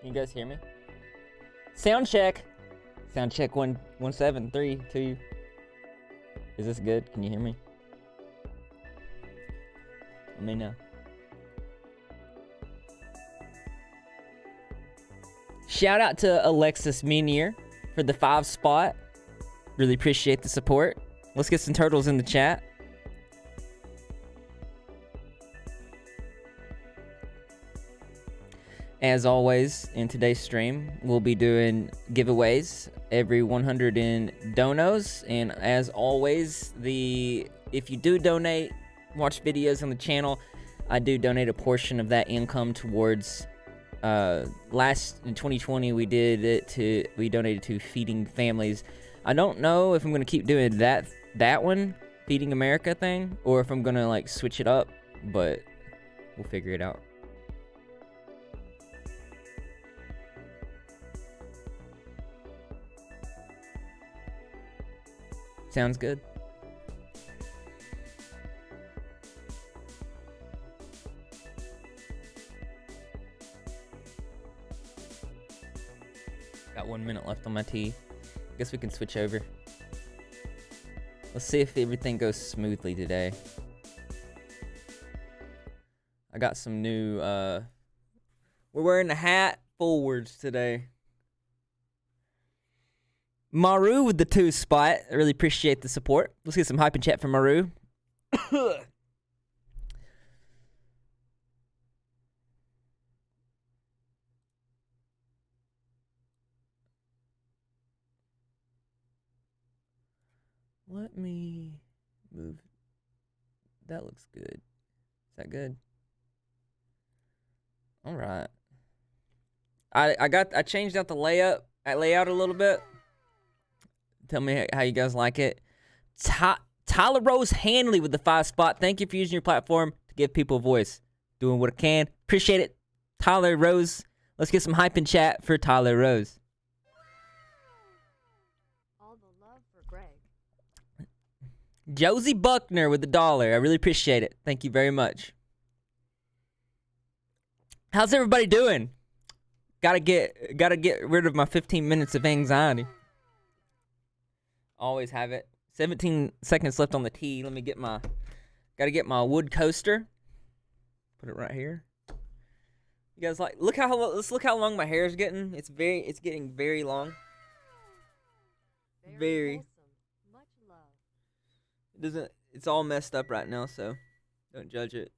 You guys hear me? Sound check. Sound check 1 3 2. Is this good? Can you hear me? Let me know. Shout out to Alexis Menier for the 5 spot. Really appreciate the support. Let's get some turtles in the chat. As always, in today's stream, we'll be doing giveaways every 100 in donos. And as always, if you do donate, watch videos on the channel, I do donate a portion of that income towards in 2020 we donated to feeding families. I don't know if I'm gonna keep doing that one, Feeding America thing, or if I'm gonna like switch it up, but we'll figure it out. Sounds good. Got 1 minute left on my tea. Guess we can switch over. Let's see if everything goes smoothly today. I got some new, we're wearing the hat forwards today. Maru with the 2 spot. I really appreciate the support. Let's get some hype and chat from Maru. Let me move. That looks good. Is that good? All right. I changed out the layout a little bit. Tell me how you guys like it. Tyler Rose Hanley with the 5 spot. Thank you for using your platform to give people a voice. Doing what I can. Appreciate it, Tyler Rose. Let's get some hype and chat for Tyler Rose. All the love for Greg. Josie Buckner with the $1. I really appreciate it. Thank you very much. How's everybody doing? Gotta get rid of my 15 minutes of anxiety. Always have it. 17 seconds left on the tee. Let me gotta get my wood coaster. Put it right here. You guys let's look how long my hair is getting. It's getting very long. Very. Wholesome. Much love. It's all messed up right now, so don't judge it.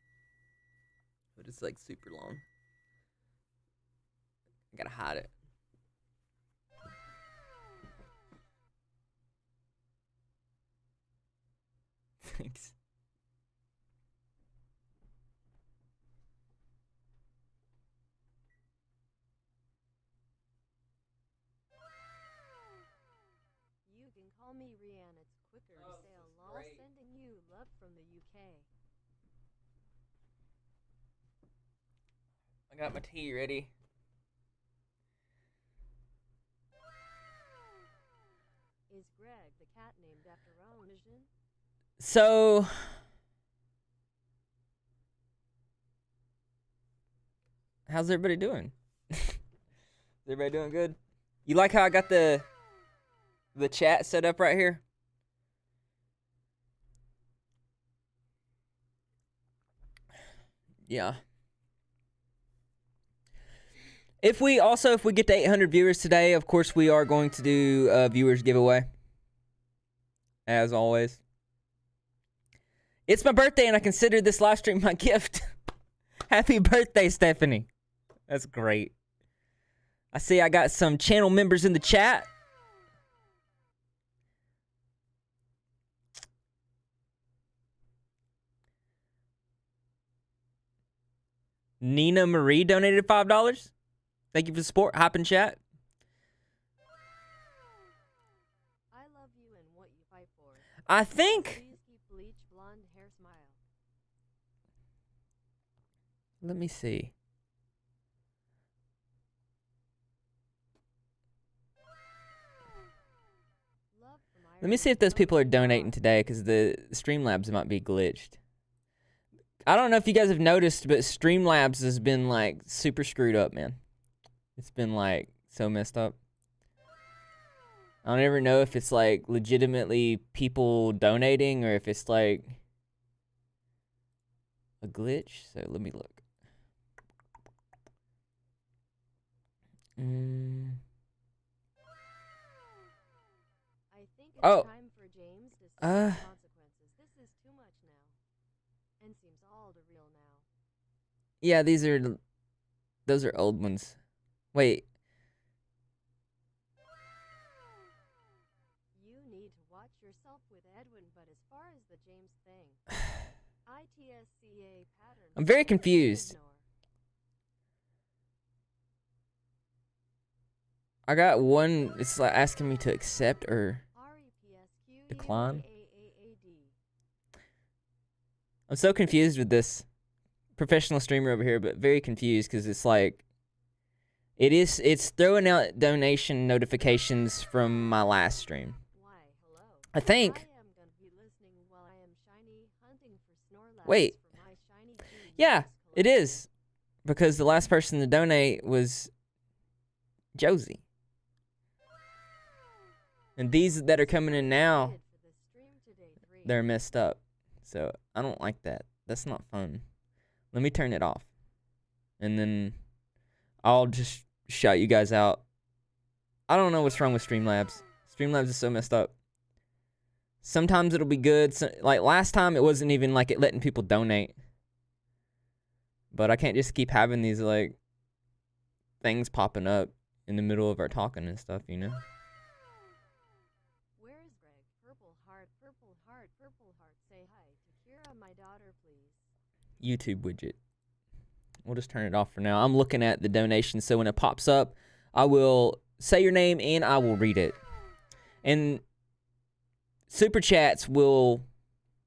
But it's like super long. I gotta hide it. Thanks. You can call me Rihanna. It's quicker to say a lot. Sending you love from the UK. I got my tea ready. Is Greg the cat named after Rowan? So, how's everybody doing? Is everybody doing good? You like how I got the chat set up right here? Yeah. If we get to 800 viewers today, of course we are going to do a viewers giveaway. As always. It's my birthday and I consider this live stream my gift. Happy birthday, Stephanie. That's great. I see I got some channel members in the chat. Nina Marie donated $5. Thank you for the support. Hop in chat. I love you and what you fight for. I think. Please keep bleach blonde hair smile. Let me see. Let me see if those people are donating today, because the Streamlabs might be glitched. I don't know if you guys have noticed, but Streamlabs has been like super screwed up, man. It's been like so messed up. I don't ever know if it's like legitimately people donating or if it's like a glitch. So let me look. I think it's Oh. time for James to suffer consequences. This is too much now. And seems all too real now. Yeah, those are old ones. Wait. You need to watch yourself with Edwin, but as far as the James thing, ITSCA pattern. I'm very confused. I got one, it's like asking me to accept or decline. I'm so confused with this professional streamer over here, but very confused because it's like, it's throwing out donation notifications from my last stream. I think. Wait. Yeah, it is. Because the last person to donate was Josie. And these that are coming in now, they're messed up. So I don't like that. That's not fun. Let me turn it off. And then I'll just shout you guys out. I don't know what's wrong with Streamlabs. Streamlabs is so messed up. Sometimes it'll be good. So, like last time, it wasn't even like it letting people donate. But I can't just keep having these like things popping up in the middle of our talking and stuff, you know? Where is Greg? Purple heart, purple heart, purple heart. Say hi to Kira, my daughter, please. YouTube widget. We'll just turn it off for now. I'm looking at the donation, so when it pops up, I will say your name and I will read it. And super chats will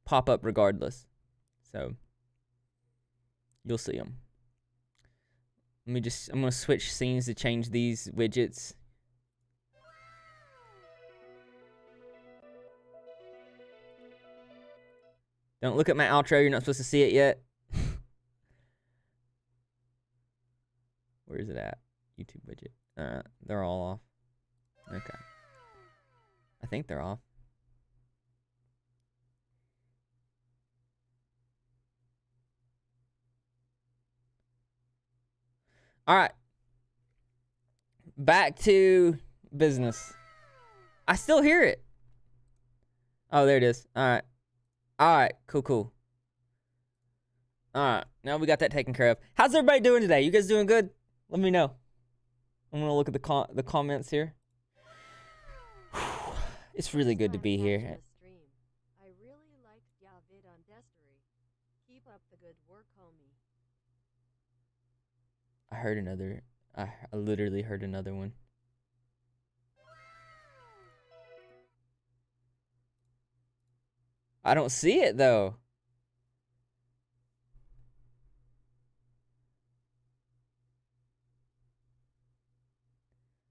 pop up regardless. So you'll see them. I'm gonna switch scenes to change these widgets. Don't look at my outro, you're not supposed to see it yet. Where is it at? YouTube widget. They're all off. Okay. I think they're off. All right. Back to business. I still hear it. Oh, there it is. All right. All right. Cool. All right. Now we got that taken care of. How's everybody doing today? You guys doing good? Let me know. I'm going to look at the comments here. It's really good to be here. I really liked your vid on Destery. Keep up the good work, homie. I heard another. I literally heard another one. I don't see it though.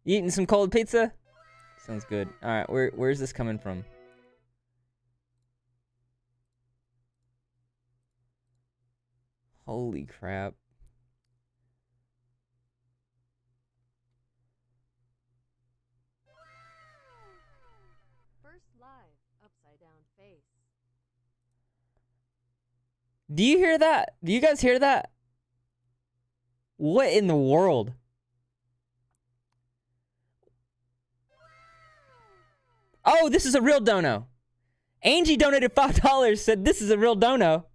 You eating some cold pizza? Sounds good. All right, where's this coming from? Holy crap. First live, upside down face. Do you hear that? Do you guys hear that? What in the world? Oh, this is a real dono. Angie donated $5, said this is a real dono.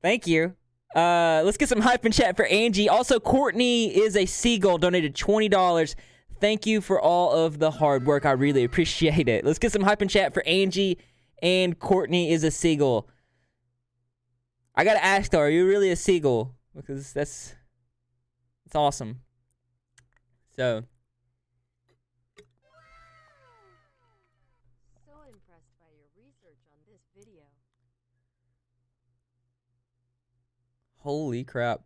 Thank you. Let's get some hype in chat for Angie. Also, Courtney is a seagull, donated $20. Thank you for all of the hard work. I really appreciate it. Let's get some hype in chat for Angie and Courtney is a seagull. I gotta ask though, are you really a seagull? Because it's awesome. So impressed by your research on this video. Holy crap.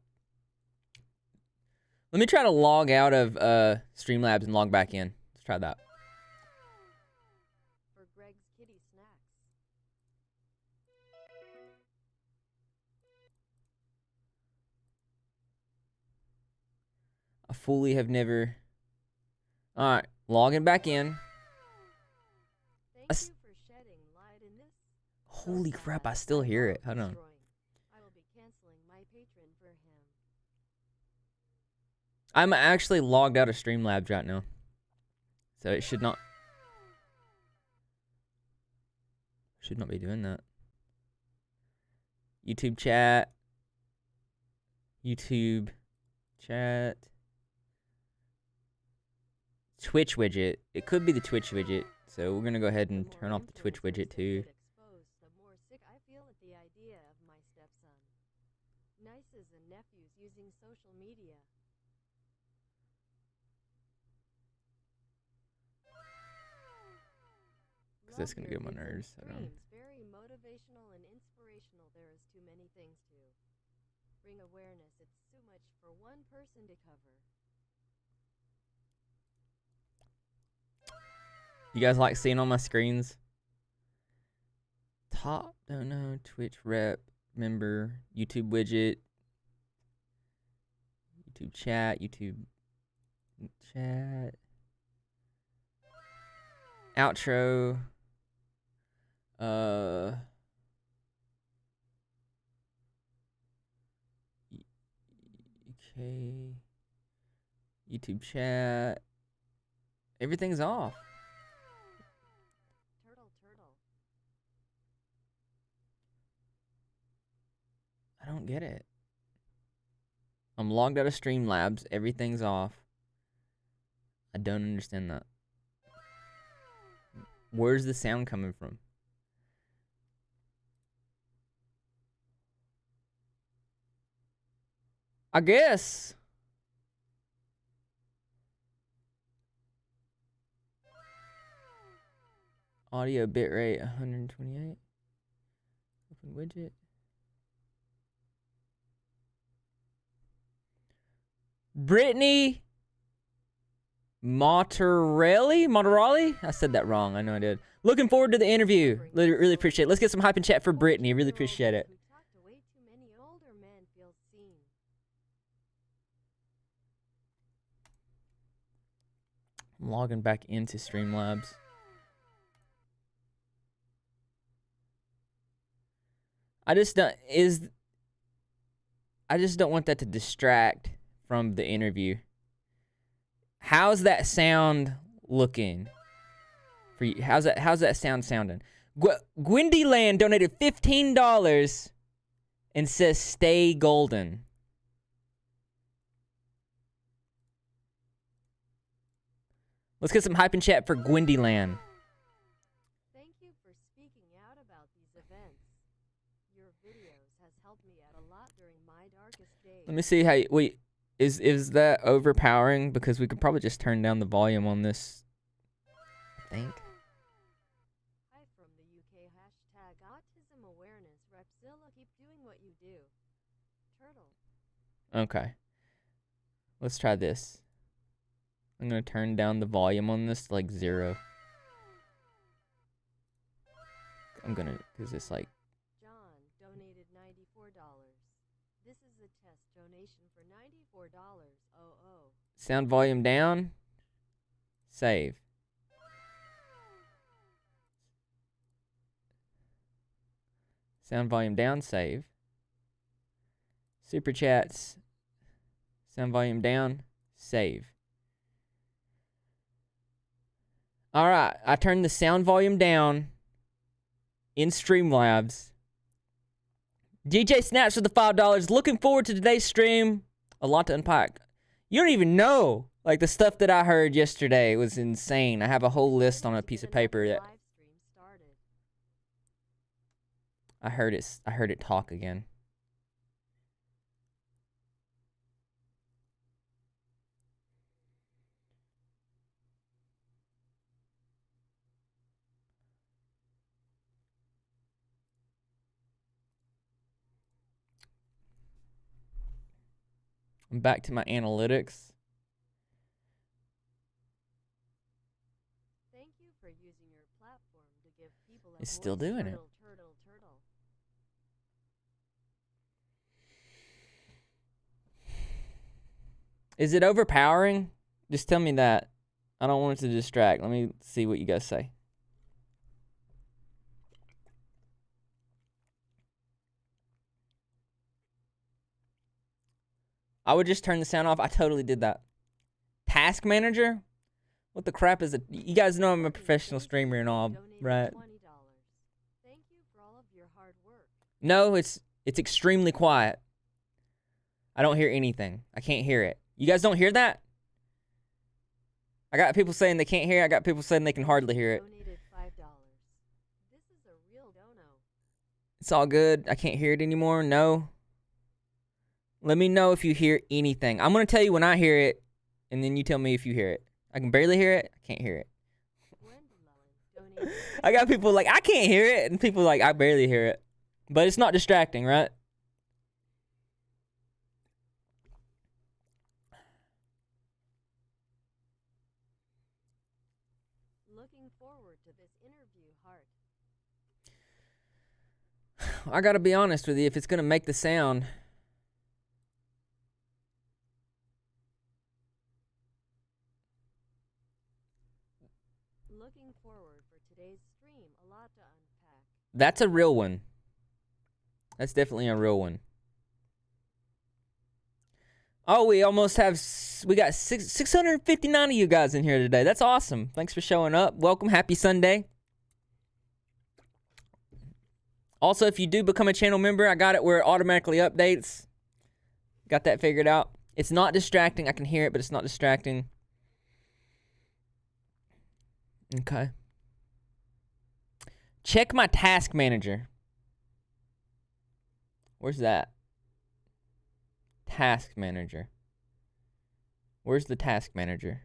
Let me try to log out of Streamlabs and log back in. Let's try that. For Greg's kitty snacks. fully have never. All right, logging back in. Thank you for shedding light in this. Holy crap! I still hear it. Hold on. I will be canceling my patron for him. I'm actually logged out of Streamlabs right now, so it should not be doing that. YouTube chat. Twitch widget. It could be the Twitch widget, so we're gonna go ahead and turn off the Twitch widget too. The more sick I feel at the idea of my stepson. Nieces and nephews using social media. Because that's gonna get on my nerves. I don't know. Very motivational and inspirational. There is too many things to bring awareness. It's too much for one person to cover. You guys like seeing on my screens? Top, don't know, Twitch rep, member, YouTube widget, YouTube chat, outro, okay, YouTube chat, everything's off. Turtle. I don't get it. I'm logged out of Streamlabs. Everything's off. I don't understand that. Where's the sound coming from? I guess. Audio bitrate 128. Open widget. Brittany Monterelli? I said that wrong. I know I did. Looking forward to the interview. Really appreciate it. Let's get some hype and chat for Brittany. Really appreciate it. I'm logging back into Streamlabs. I just don't want that to distract from the interview. How's that sound looking for you? How's that sound sounding? Gwindyland donated $15 and says stay golden. Let's get some hype and chat for Gwindyland. Thank you for speaking out about these events. Your videos has helped me out a lot during my darkest days. Let me see how wait, is that overpowering? Because we could probably just turn down the volume on this, I think. Hi from the UK. #autism awareness. Repzilla, keep doing what you do. Turtle. Okay. Let's try this. I'm gonna turn down the volume on this to like 0. Cause it's like. John donated $94. This is a test donation for $94. Oh. Sound volume down. Save. Sound volume down. Save. Super chats. Sound volume down. Save. All right, I turned the sound volume down in Streamlabs. DJ Snaps for the $5. Looking forward to today's stream. A lot to unpack. You don't even know. Like the stuff that I heard yesterday was insane. I have a whole list on a piece of paper that I heard it talk again. I'm back to my analytics. Thank you for using your platform to give people a It's still voice. doing it. Turtle. Is it overpowering? Just tell me that. I don't want it to distract. Let me see what you guys say. I would just turn the sound off. I totally did that. Task manager? What the crap is it? You guys know I'm a professional streamer and all, right? Thank you for all of your hard work. No, it's extremely quiet. I don't hear anything. I can't hear it. You guys don't hear that? I got people saying they can't hear it. I got people saying they can hardly hear it. Donated $5. This is a real dono. It's all good. I can't hear it anymore. No. Let me know if you hear anything. I'm going to tell you when I hear it, and then you tell me if you hear it. I can barely hear it. I can't hear it. I got people like, I can't hear it, and people like, I barely hear it. But it's not distracting, right? Looking forward to this interview, Hart. I got to be honest with you. If it's going to make the sound... Looking forward for today's stream. A lot to unpack. That's a real one. That's definitely a real one. Oh, we almost have... We got 659 of you guys in here today. That's awesome. Thanks for showing up. Welcome. Happy Sunday. Also, if you do become a channel member, I got it where it automatically updates. Got that figured out. It's not distracting. I can hear it, but it's not distracting. Okay. Check my task manager. Where's that? Task manager. Where's the task manager?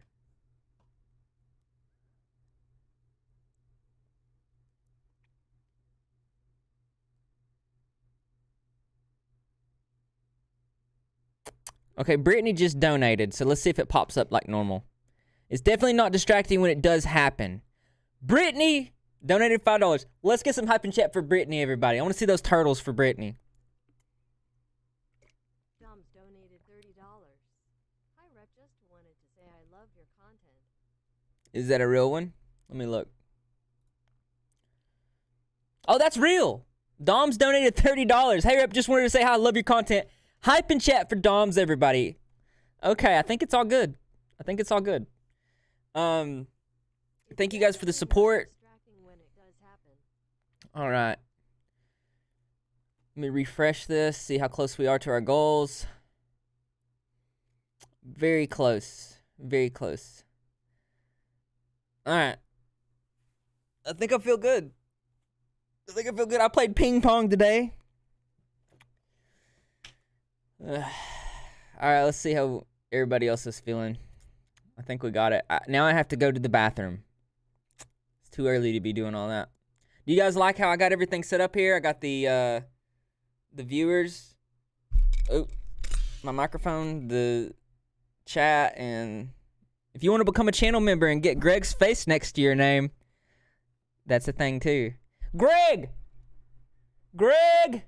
Okay, Brittany just donated, so let's see if it pops up like normal. It's definitely not distracting when it does happen. Brittany donated $5. Let's get some hype and chat for Brittany, everybody. I want to see those turtles for Brittany. Dom's donated $30. Hi, Rep. Just wanted to say I love your content. Is that a real one? Let me look. Oh, that's real. Dom's donated $30. Hey, Rep. Just wanted to say hi. I love your content. Hype and chat for Dom's, everybody. Okay, I think it's all good. I think it's all good. Thank you guys for the support. All right. Let me refresh this, see how close we are to our goals. Very close. Very close. All right. I think I feel good. I played ping pong today. All right, let's see how everybody else is feeling. I think we got it. Now I have to go to the bathroom. It's too early to be doing all that. Do you guys like how I got everything set up here? I got the viewers. Oh, my microphone, the chat, and if you want to become a channel member and get Greg's face next to your name, that's a thing too. Greg! Greg!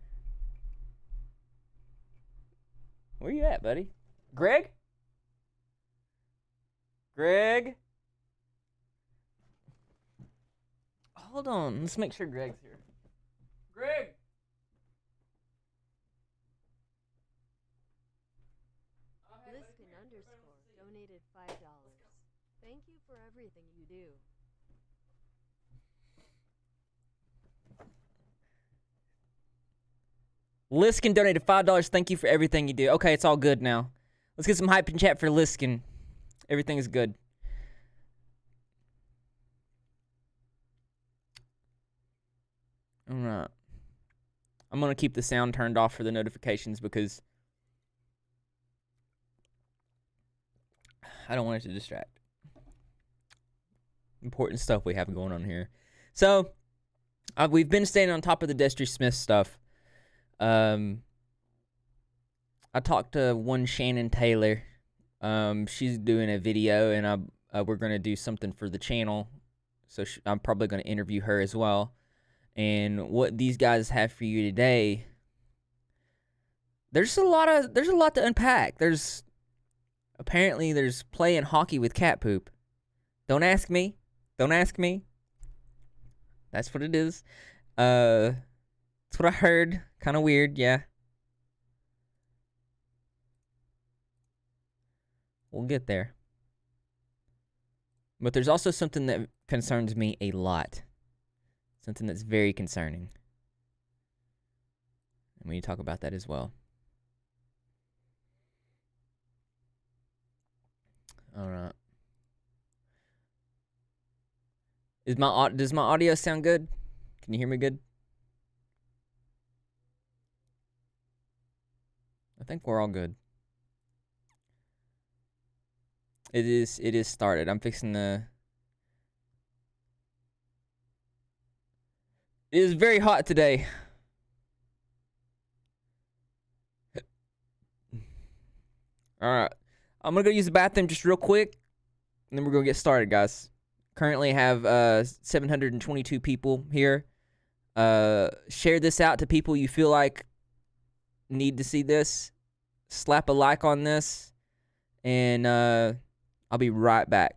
Where you at, buddy? Greg? Greg? Hold on. Let's make sure Greg's here. Greg! Liskin _ donated $5. Thank you for everything you do. Liskin donated $5. Thank you for everything you do. Okay, it's all good now. Let's get some hype and chat for Liskin. Everything is good. All right. I'm going to keep the sound turned off for the notifications because I don't want it to distract. Important stuff we have going on here. So, we've been staying on top of the Destery Smith stuff. I talked to one Shannon Taylor. She's doing a video, and we're going to do something for the channel. So I'm probably going to interview her as well. And what these guys have for you today, there's a lot to unpack. There's Apparently, there's playing hockey with cat poop. Don't ask me. Don't ask me. That's what it is. That's what I heard. Kind of weird, yeah. We'll get there. But there's also something that concerns me a lot. Something that's very concerning. And we need to talk about that as well. All right. Does my audio sound good? Can you hear me good? I think we're all good. It is started. I'm fixing the... It is very hot today. Alright. I'm gonna go use the bathroom just real quick, and then we're gonna get started, guys. Currently have 722 people here. Share this out to people you feel like need to see this. Slap a like on this, and I'll be right back.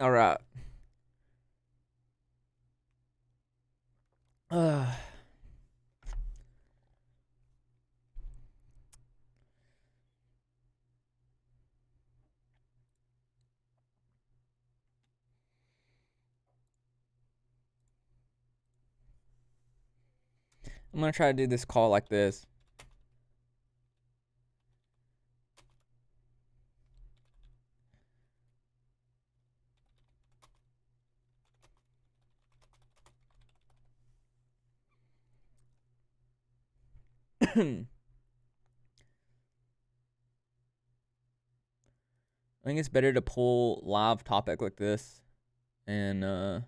All right. I'm gonna try to do this call like this. I think it's better to pull live topic like this, and at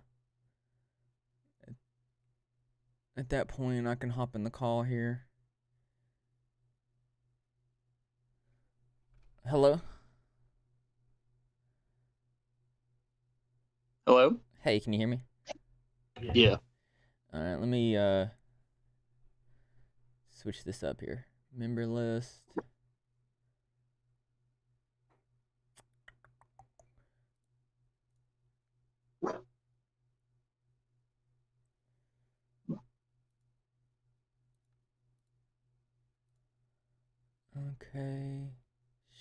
that point I can hop in the call here. Hello? Hello? Hey, can you hear me? Yeah. Alright, let me switch this up here. Member list. Okay.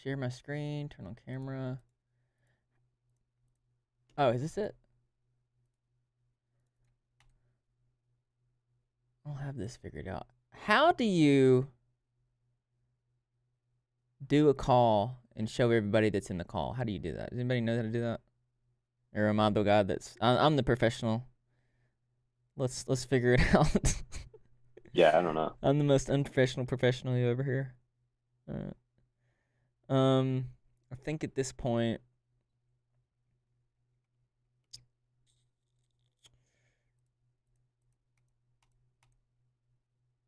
Share my screen, turn on camera. Oh, is this it? I'll have this figured out. How do you do a call and show everybody that's in the call? How do you do that? Does anybody know how to do that? Or am I the guy that's... I'm the professional. Let's figure it out. Yeah, I don't know. I'm the most unprofessional professional you ever hear. I think at this point...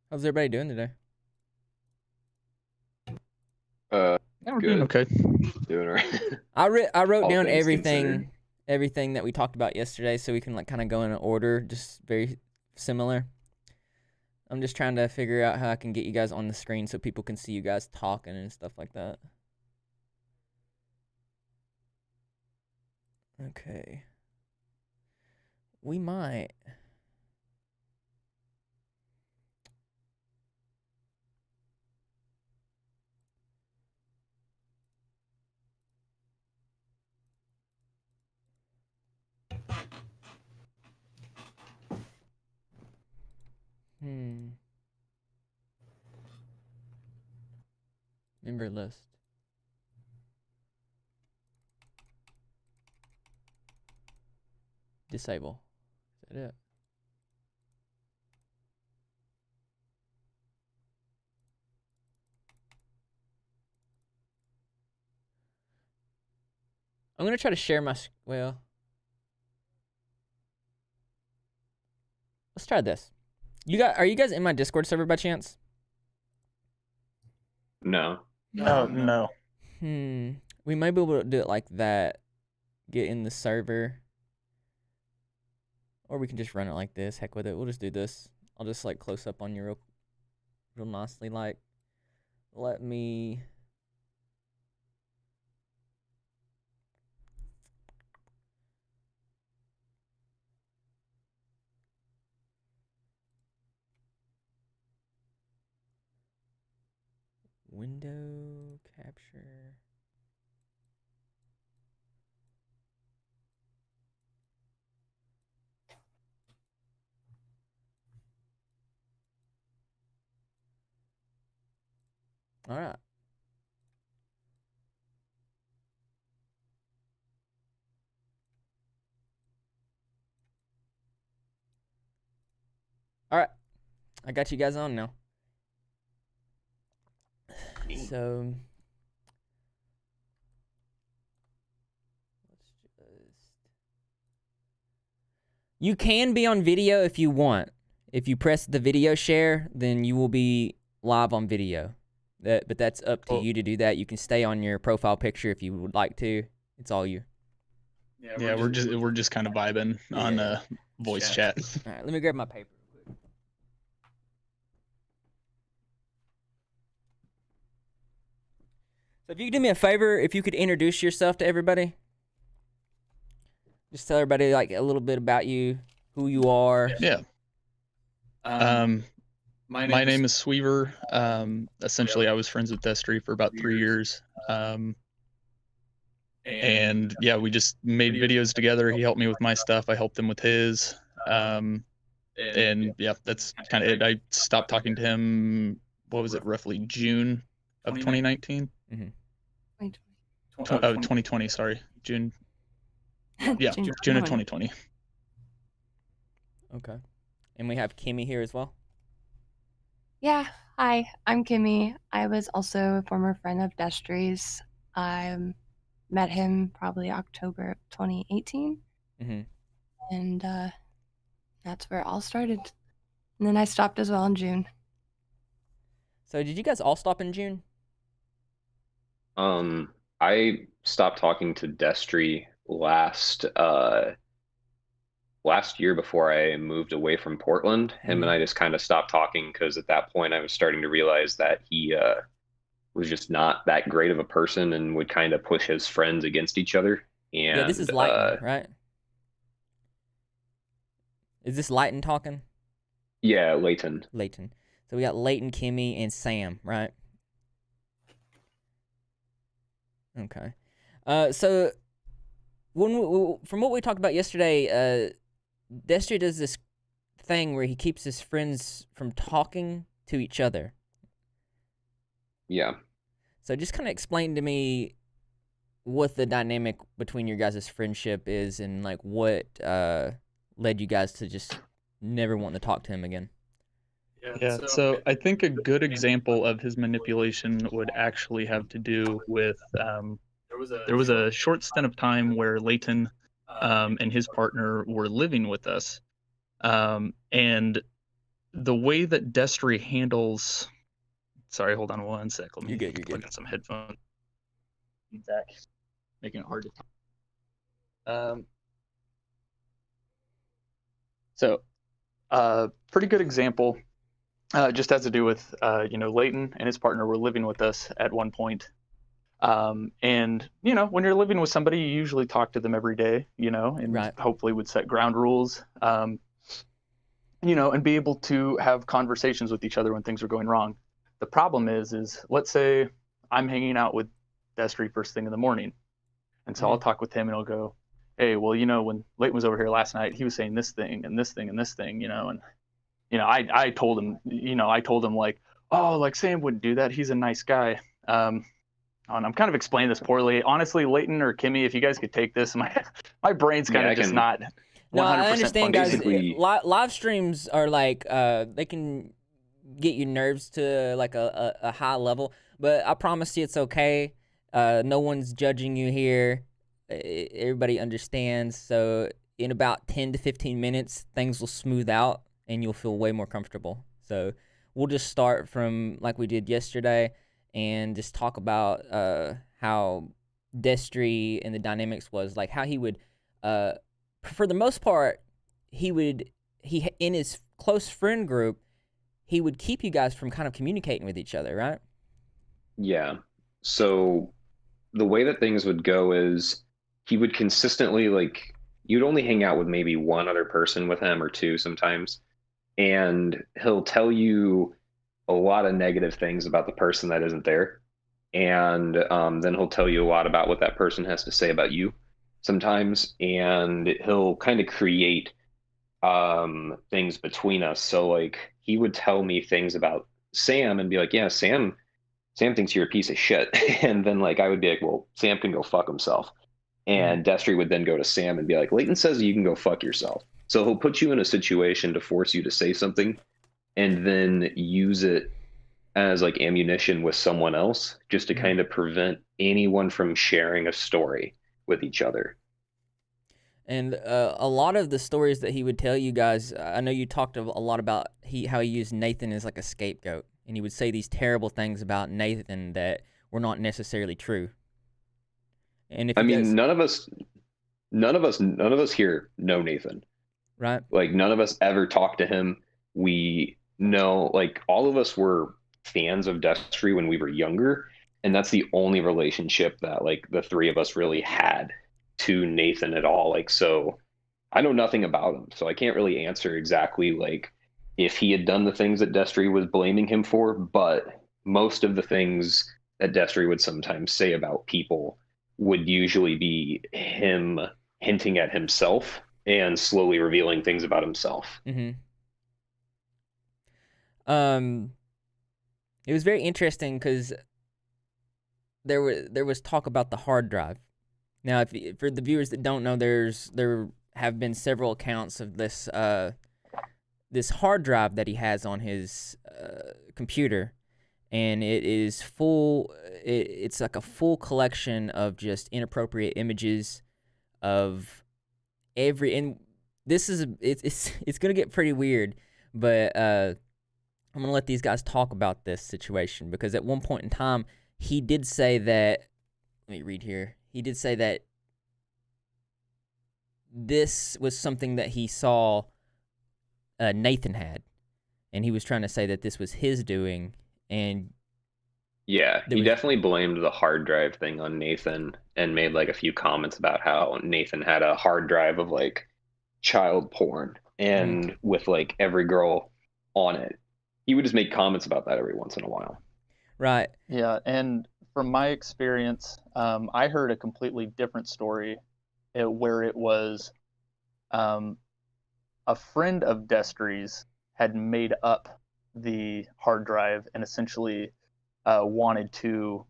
How's everybody doing today? We're doing okay. Doing all right. I wrote All down things everything considered. that we talked about yesterday, so we can like kind of go in order, just very similar. I'm just trying to figure out how I can get you guys on the screen so people can see you guys talking and stuff like that. Okay. We might. Member list. Disable. Is that it? I'm gonna try to share my. Well, let's try this. Are you guys in my Discord server by chance? No. No. We might be able to do it like that. Get in the server. Or we can just run it like this. Heck with it. We'll just do this. I'll just like close up on you real nicely. Like, let me. Window capture. All right. All right. I got you guys on now. So you can be on video if you want. If you press the video share, then you will be live on video. But that's up to you to do that. You can stay on your profile picture if you would like to. It's all you. Yeah, we're just kind of vibing on voice chat. All right, let me grab my paper. So if you could do me a favor, if you could introduce yourself to everybody. Just tell everybody like a little bit about you, who you are. Yeah. My name is Sweaver. Essentially, I was friends with Destery for about 3 years. And yeah, we just made videos together. He helped me with my stuff. I helped him with his. And yeah, that's kind of it. I stopped talking to him, what was it, roughly June of 2019? 2020, sorry. June. Yeah, June of 2020. Okay. And we have Kimmy here as well. Yeah, hi, I'm Kimmy. I was also a former friend of Destry's. I met him probably October of 2018. And that's where it all started. And then I stopped as well in June. So did you guys all stop in June? I stopped talking to Destry last year before I moved away from Portland. Him and I just kind of stopped talking because at that point I was starting to realize that he was just not that great of a person and would kind of push his friends against each other. And yeah, this is Lighten, right? Is this Lighten talking? Yeah, Leighton. So we got Leighton, Kimmy, and Sam, right? Okay. So from what we talked about yesterday, Destry does this thing where he keeps his friends from talking to each other. Yeah. So just kind of explain to me what the dynamic between your guys' friendship is and like what led you guys to just never wanting to talk to him again. Yeah, so I think a good example of his manipulation would actually have to do with there was a short stint of time where Leighton and his partner were living with us. And the way that Destry handles... Sorry, hold on one sec. Let me plug in some headphones. Feedback, making it hard to talk. So, pretty good example. Just has to do with, Leighton and his partner were living with us at one point. And, when you're living with somebody, you usually talk to them every day, and hopefully would set ground rules, and be able to have conversations with each other when things are going wrong. The problem is let's say I'm hanging out with Destry first thing in the morning. And so I'll talk with him and I'll go, hey, well, when Leighton was over here last night, he was saying this thing and this thing and this thing, and, I told him, like, oh, like Sam wouldn't do that. He's a nice guy. And I'm kind of explaining this poorly. Honestly, Leighton or Kimmy, if you guys could take this, my brain's kind of just not 100% No, I understand, guys. Basically- Live streams are like they can get your nerves to like a high level, but I promise you it's okay. No one's judging you here. Everybody understands. So in about 10 to 15 minutes, things will smooth out and you'll feel way more comfortable. So we'll just start from like we did yesterday and just talk about how Destery and the dynamics was, like how he would, for the most part, he in his close friend group, he would keep you guys from kind of communicating with each other, right? Yeah. So the way that things would go is he would consistently, like, you'd only hang out with maybe one other person with him or two sometimes, and he'll tell you a lot of negative things about the person that isn't there. And then he'll tell you a lot about what that person has to say about you sometimes. And he'll kind of create things between us. So like he would tell me things about Sam and be like, yeah, Sam thinks you're a piece of shit. And then like I would be like, well, Sam can go fuck himself. And Destry would then go to Sam and be like, Leighton says you can go fuck yourself. So he'll put you in a situation to force you to say something and then use it as like ammunition with someone else just to kind of prevent anyone from sharing a story with each other. And a lot of the stories that he would tell you guys, I know you talked a lot about how he used Nathan as like a scapegoat, and he would say these terrible things about Nathan that were not necessarily true. And if none of us here know Nathan, right? Like none of us ever talked to him. We know, like all of us were fans of Destry when we were younger, and that's the only relationship that like the three of us really had to Nathan at all. Like, so I know nothing about him, so I can't really answer exactly like if he had done the things that Destry was blaming him for, but most of the things that Destry would sometimes say about people would usually be him hinting at himself and slowly revealing things about himself. It was very interesting because there was talk about the hard drive. Now, for the viewers that don't know, there have been several accounts of this this hard drive that he has on his computer, and it is full. It's like a full collection of just inappropriate images of every. And this is it's gonna get pretty weird, but I'm gonna let these guys talk about this situation because at one point in time he did say that. Let me read here. He did say that this was something that he saw Nathan had, and he was trying to say that this was his doing. And yeah, he definitely blamed the hard drive thing on Nathan and made like a few comments about how Nathan had a hard drive of like child porn and with like every girl on it. He would just make comments about that every once in a while. Right. Yeah, and from my experience, I heard a completely different story where it was a friend of Destry's had made up the hard drive and essentially wanted to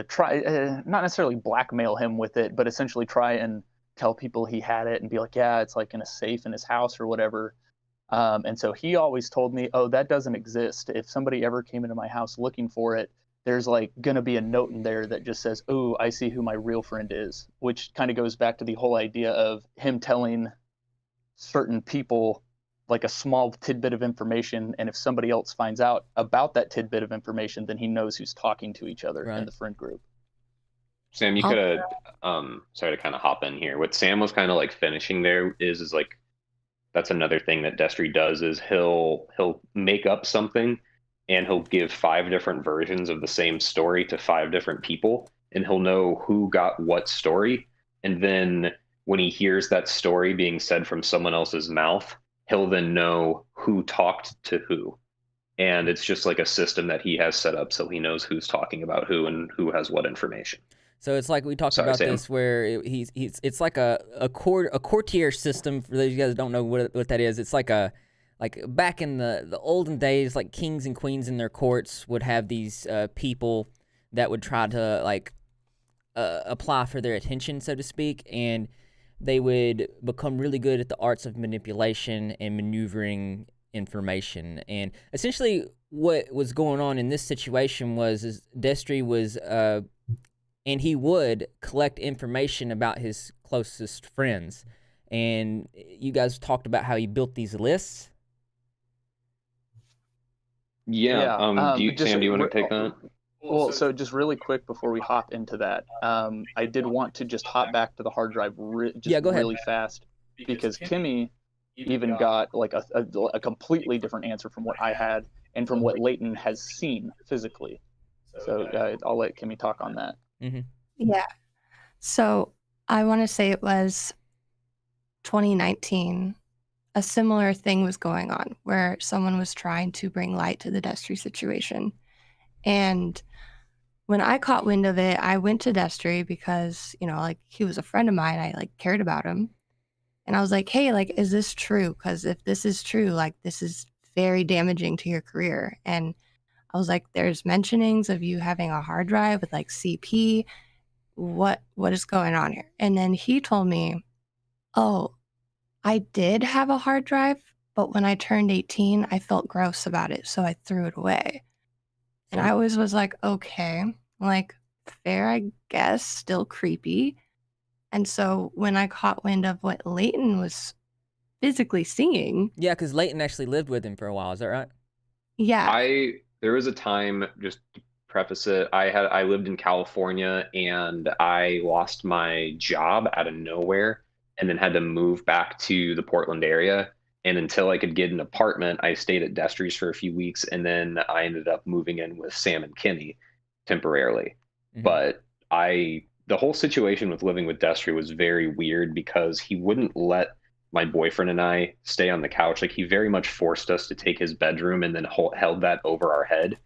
try, not necessarily blackmail him with it, but essentially try and tell people he had it and be like, yeah, it's like in a safe in his house or whatever. And so he always told me, oh, that doesn't exist. If somebody ever came into my house looking for it, there's like going to be a note in there that just says, oh, I see who my real friend is, which kind of goes back to the whole idea of him telling certain people like a small tidbit of information. And if somebody else finds out about that tidbit of information, then he knows who's talking to each other in the friend group. Sam, you could have, sorry to kind of hop in here. What Sam was kind of like finishing there is like, that's another thing that Destry does is he'll make up something and he'll give 5 different versions of the same story to 5 different people, and he'll know who got what story. And then when he hears that story being said from someone else's mouth, he'll then know who talked to who. And it's just like a system that he has set up so he knows who's talking about who and who has what information. So it's like we talked about Sam. this, where it's like a courtier system. For those of you guys that don't know what that is, it's like back in the olden days, like kings and queens in their courts would have these people that would try to like apply for their attention, so to speak, and they would become really good at the arts of manipulation and maneuvering information. And essentially what was going on in this situation was Destery was and he would collect information about his closest friends. And you guys talked about how he built these lists. Yeah. Sam, do you want to take that? Well, so just really quick before we hop into that, I did want to just hop back to the hard drive really fast, because Kimmy even got like a completely different answer from what I had and from what Leighton has seen physically. So I'll let Kimmy talk on that. Mm-hmm. Yeah. So I want to say it was 2019. A similar thing was going on where someone was trying to bring light to the Destery situation. And when I caught wind of it, I went to Destery because, you know, like he was a friend of mine. I like cared about him. And I was like, hey, like, is this true? Because if this is true, like, this is very damaging to your career. And I was like, there's mentionings of you having a hard drive with like CP. What is going on here? And then he told me, oh, I did have a hard drive, but when I turned 18, I felt gross about it, so I threw it away. And I always was like, okay, like, fair, I guess, still creepy. And so when I caught wind of what Leighton was physically seeing... Yeah, because Leighton actually lived with him for a while, is that right? Yeah. There was a time, just to preface it, I lived in California and I lost my job out of nowhere and then had to move back to the Portland area. And until I could get an apartment, I stayed at Destery's for a few weeks, and then I ended up moving in with Sam and Kimmy temporarily. Mm-hmm. But the whole situation with living with Destery was very weird because he wouldn't let my boyfriend and I stay on the couch. Like, he very much forced us to take his bedroom and then held that over our head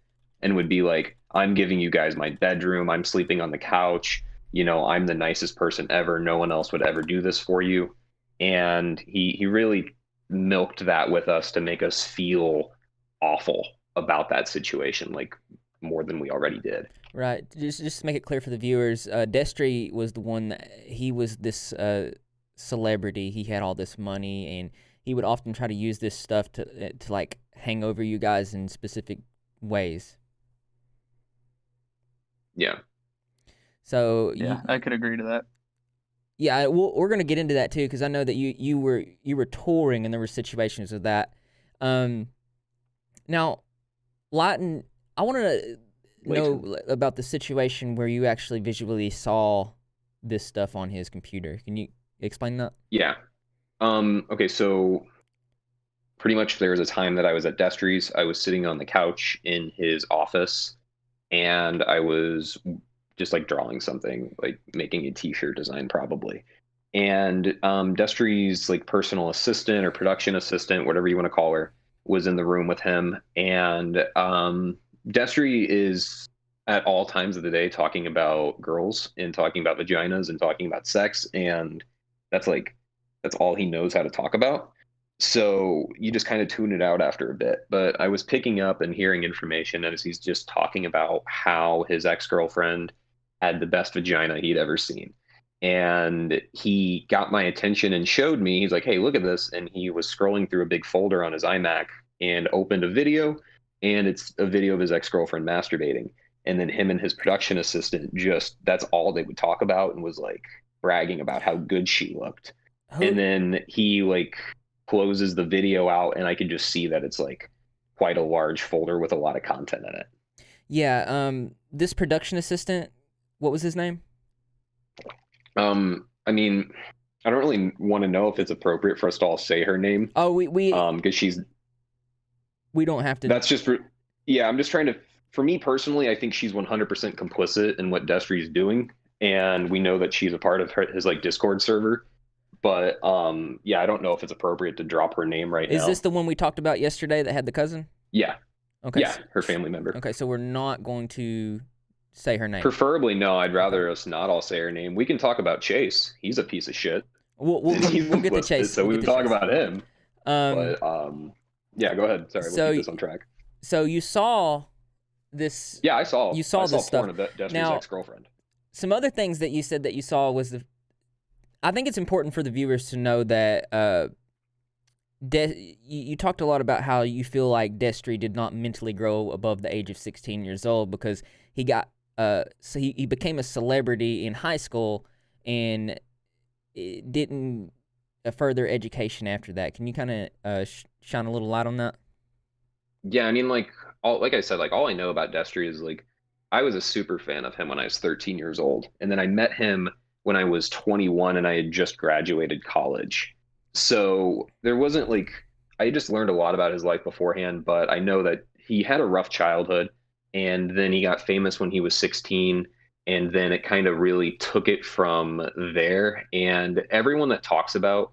and would be like, I'm giving you guys my bedroom. I'm sleeping on the couch. You know, I'm the nicest person ever. No one else would ever do this for you. And he really milked that with us to make us feel awful about that situation, like more than we already did. Right. Just to make it clear for the viewers, Destery was the one that he was this celebrity. He had all this money, and he would often try to use this stuff to like hang over you guys in specific ways. Yeah. So yeah, I could agree to that. Yeah, we're gonna get into that too, because I know that you were touring and there were situations of that. Now, Leighton, I want to know about the situation where you actually visually saw this stuff on his computer. Can you explain that? Yeah. Okay, so pretty much there was a time that I was at Destery's. I was sitting on the couch in his office, and I was just like drawing something, like making a t-shirt design probably. And Destery's like personal assistant or production assistant, whatever you want to call her, was in the room with him. And Destery is at all times of the day talking about girls and talking about vaginas and talking about sex. And that's all he knows how to talk about. So you just kind of tune it out after a bit. But I was picking up and hearing information as he's just talking about how his ex-girlfriend had the best vagina he'd ever seen. And he got my attention and showed me, he's like, hey, look at this. And he was scrolling through a big folder on his iMac and opened a video, and it's a video of his ex-girlfriend masturbating. And then him and his production assistant that's all they would talk about, and was like bragging about how good she looked. Oh. And then he like closes the video out, and I can just see that it's like quite a large folder with a lot of content in it. Yeah. This production assistant, what was his name? I mean, I don't really want to know if it's appropriate for us to all say her name. Oh, we because we don't have to. That's just I'm just trying to. For me personally, I think she's 100% complicit in what Destery's doing, and we know that she's a part of his like Discord server. But I don't know if it's appropriate to drop her name right now. Is this the one we talked about yesterday that had the cousin? Yeah. Okay. Yeah, her family member. Okay, so we're not going to say her name. Preferably no. I'd rather us not all say her name. We can talk about Chase. He's a piece of shit. We'll get to Chase. So we can talk about him. But go ahead. Sorry, we'll keep this on track. So you saw this. Yeah, I saw. You saw I this saw stuff. porn of Destry's Now, ex-girlfriend. some other things that you said that you saw was I think it's important for the viewers to know that you talked a lot about how you feel like Destery did not mentally grow above the age of 16 years old because he got so he became a celebrity in high school and it didn't a further education after that. Can you kind of shine a little light on that? Yeah, I mean, like I said, like all I know about Destry is like I was a super fan of him when I was 13 years old, and then I met him when I was 21 and I had just graduated college. So there wasn't like I just learned a lot about his life beforehand, but I know that he had a rough childhood, and then he got famous when he was 16, and then it kind of really took it from there. And everyone that talks about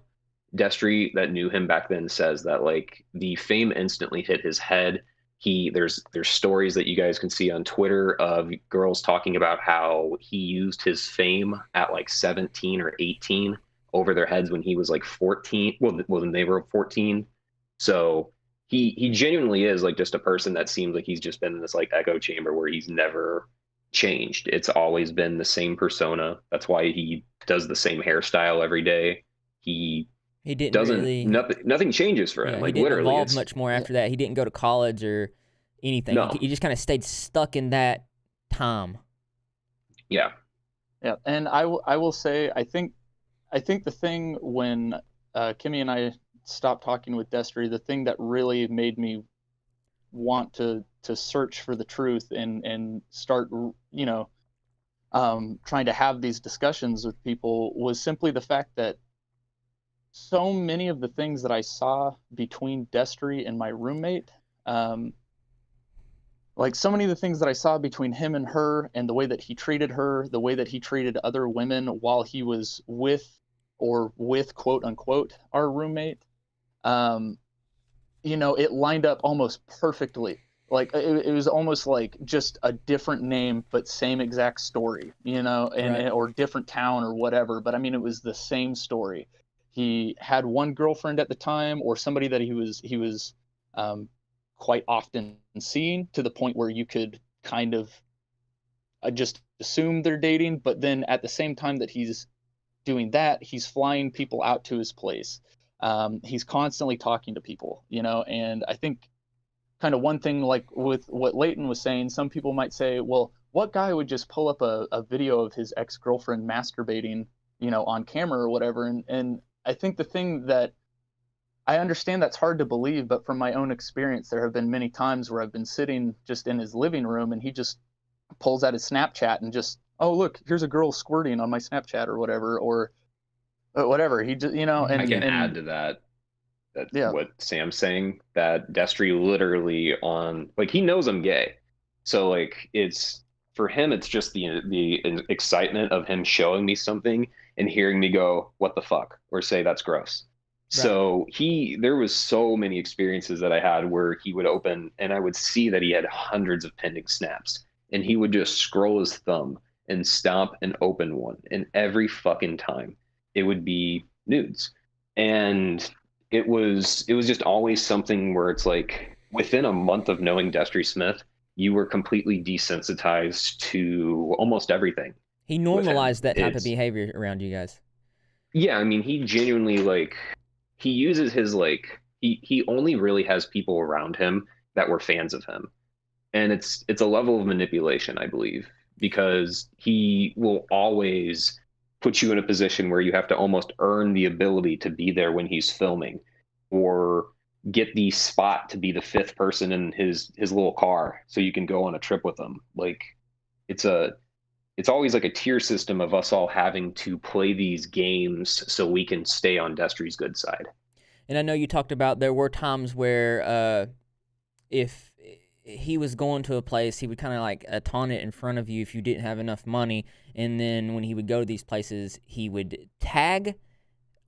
Destry that knew him back then says that like the fame instantly hit his head. There's stories that you guys can see on Twitter of girls talking about how he used his fame at like 17 or 18 over their heads when he was like 14. Well, when they were 14. So he genuinely is like just a person that seems like he's just been in this like echo chamber where he's never changed. It's always been the same persona. That's why he does the same hairstyle every day. He didn't doesn't really. nothing changes for him. Yeah, Like he didn't literally, evolve it's much more after that. He didn't go to college or anything. no, He just kind of stayed stuck in that time. yeah, Yeah, and I will say I think the thing when Kimmy and I stopped talking with Destry, the thing that really made me want to search for the truth and start trying to have these discussions with people was simply the fact that so many of the things that I saw between Destry and my roommate, like so many of the things that I saw between him and her and the way that he treated her, the way that he treated other women while he was with quote unquote our roommate, it lined up almost perfectly. Like it was almost like just a different name but same exact story, Right. or different town or whatever. But I mean, it was the same story. He had one girlfriend at the time, or somebody that he was quite often seeing, to the point where you could kind of just assume they're dating. But then at the same time that he's doing that, he's flying people out to his place. He's constantly talking to people, and I think kind of one thing, like with what Leighton was saying, some people might say, well, what guy would just pull up a video of his ex-girlfriend masturbating, on camera or whatever? And I think the thing that I understand, that's hard to believe, but from my own experience, there have been many times where I've been sitting just in his living room and he just pulls out his Snapchat and just, oh, look, here's a girl squirting on my Snapchat or whatever, or whatever. He just, Mhm. I can and add to that. That yeah, what Sam's saying, that Destry literally on like he knows I'm gay, so like it's for him it's just the excitement of him showing me something and hearing me go what the fuck or say that's gross. Right. So there was so many experiences that I had where he would open and I would see that he had hundreds of pending snaps and he would just scroll his thumb and stop and open one, and every fucking time it would be nudes. And it was just always something where it's like within a month of knowing Destry Smith, you were completely desensitized to almost everything He with him. normalized that type of It's behavior around you guys. yeah, I mean he genuinely like he uses his like he only really has people around him that were fans of him. And it's a level of manipulation, I believe, because he will always put you in a position where you have to almost earn the ability to be there when he's filming, or get the spot to be the fifth person in his little car so you can go on a trip with him. Like it's a it's always like a tier system of us all having to play these games so we can stay on Destry's good side. And I know you talked about there were times where if he was going to a place, he would kind of like taunt it in front of you if you didn't have enough money. And then when he would go to these places, he would tag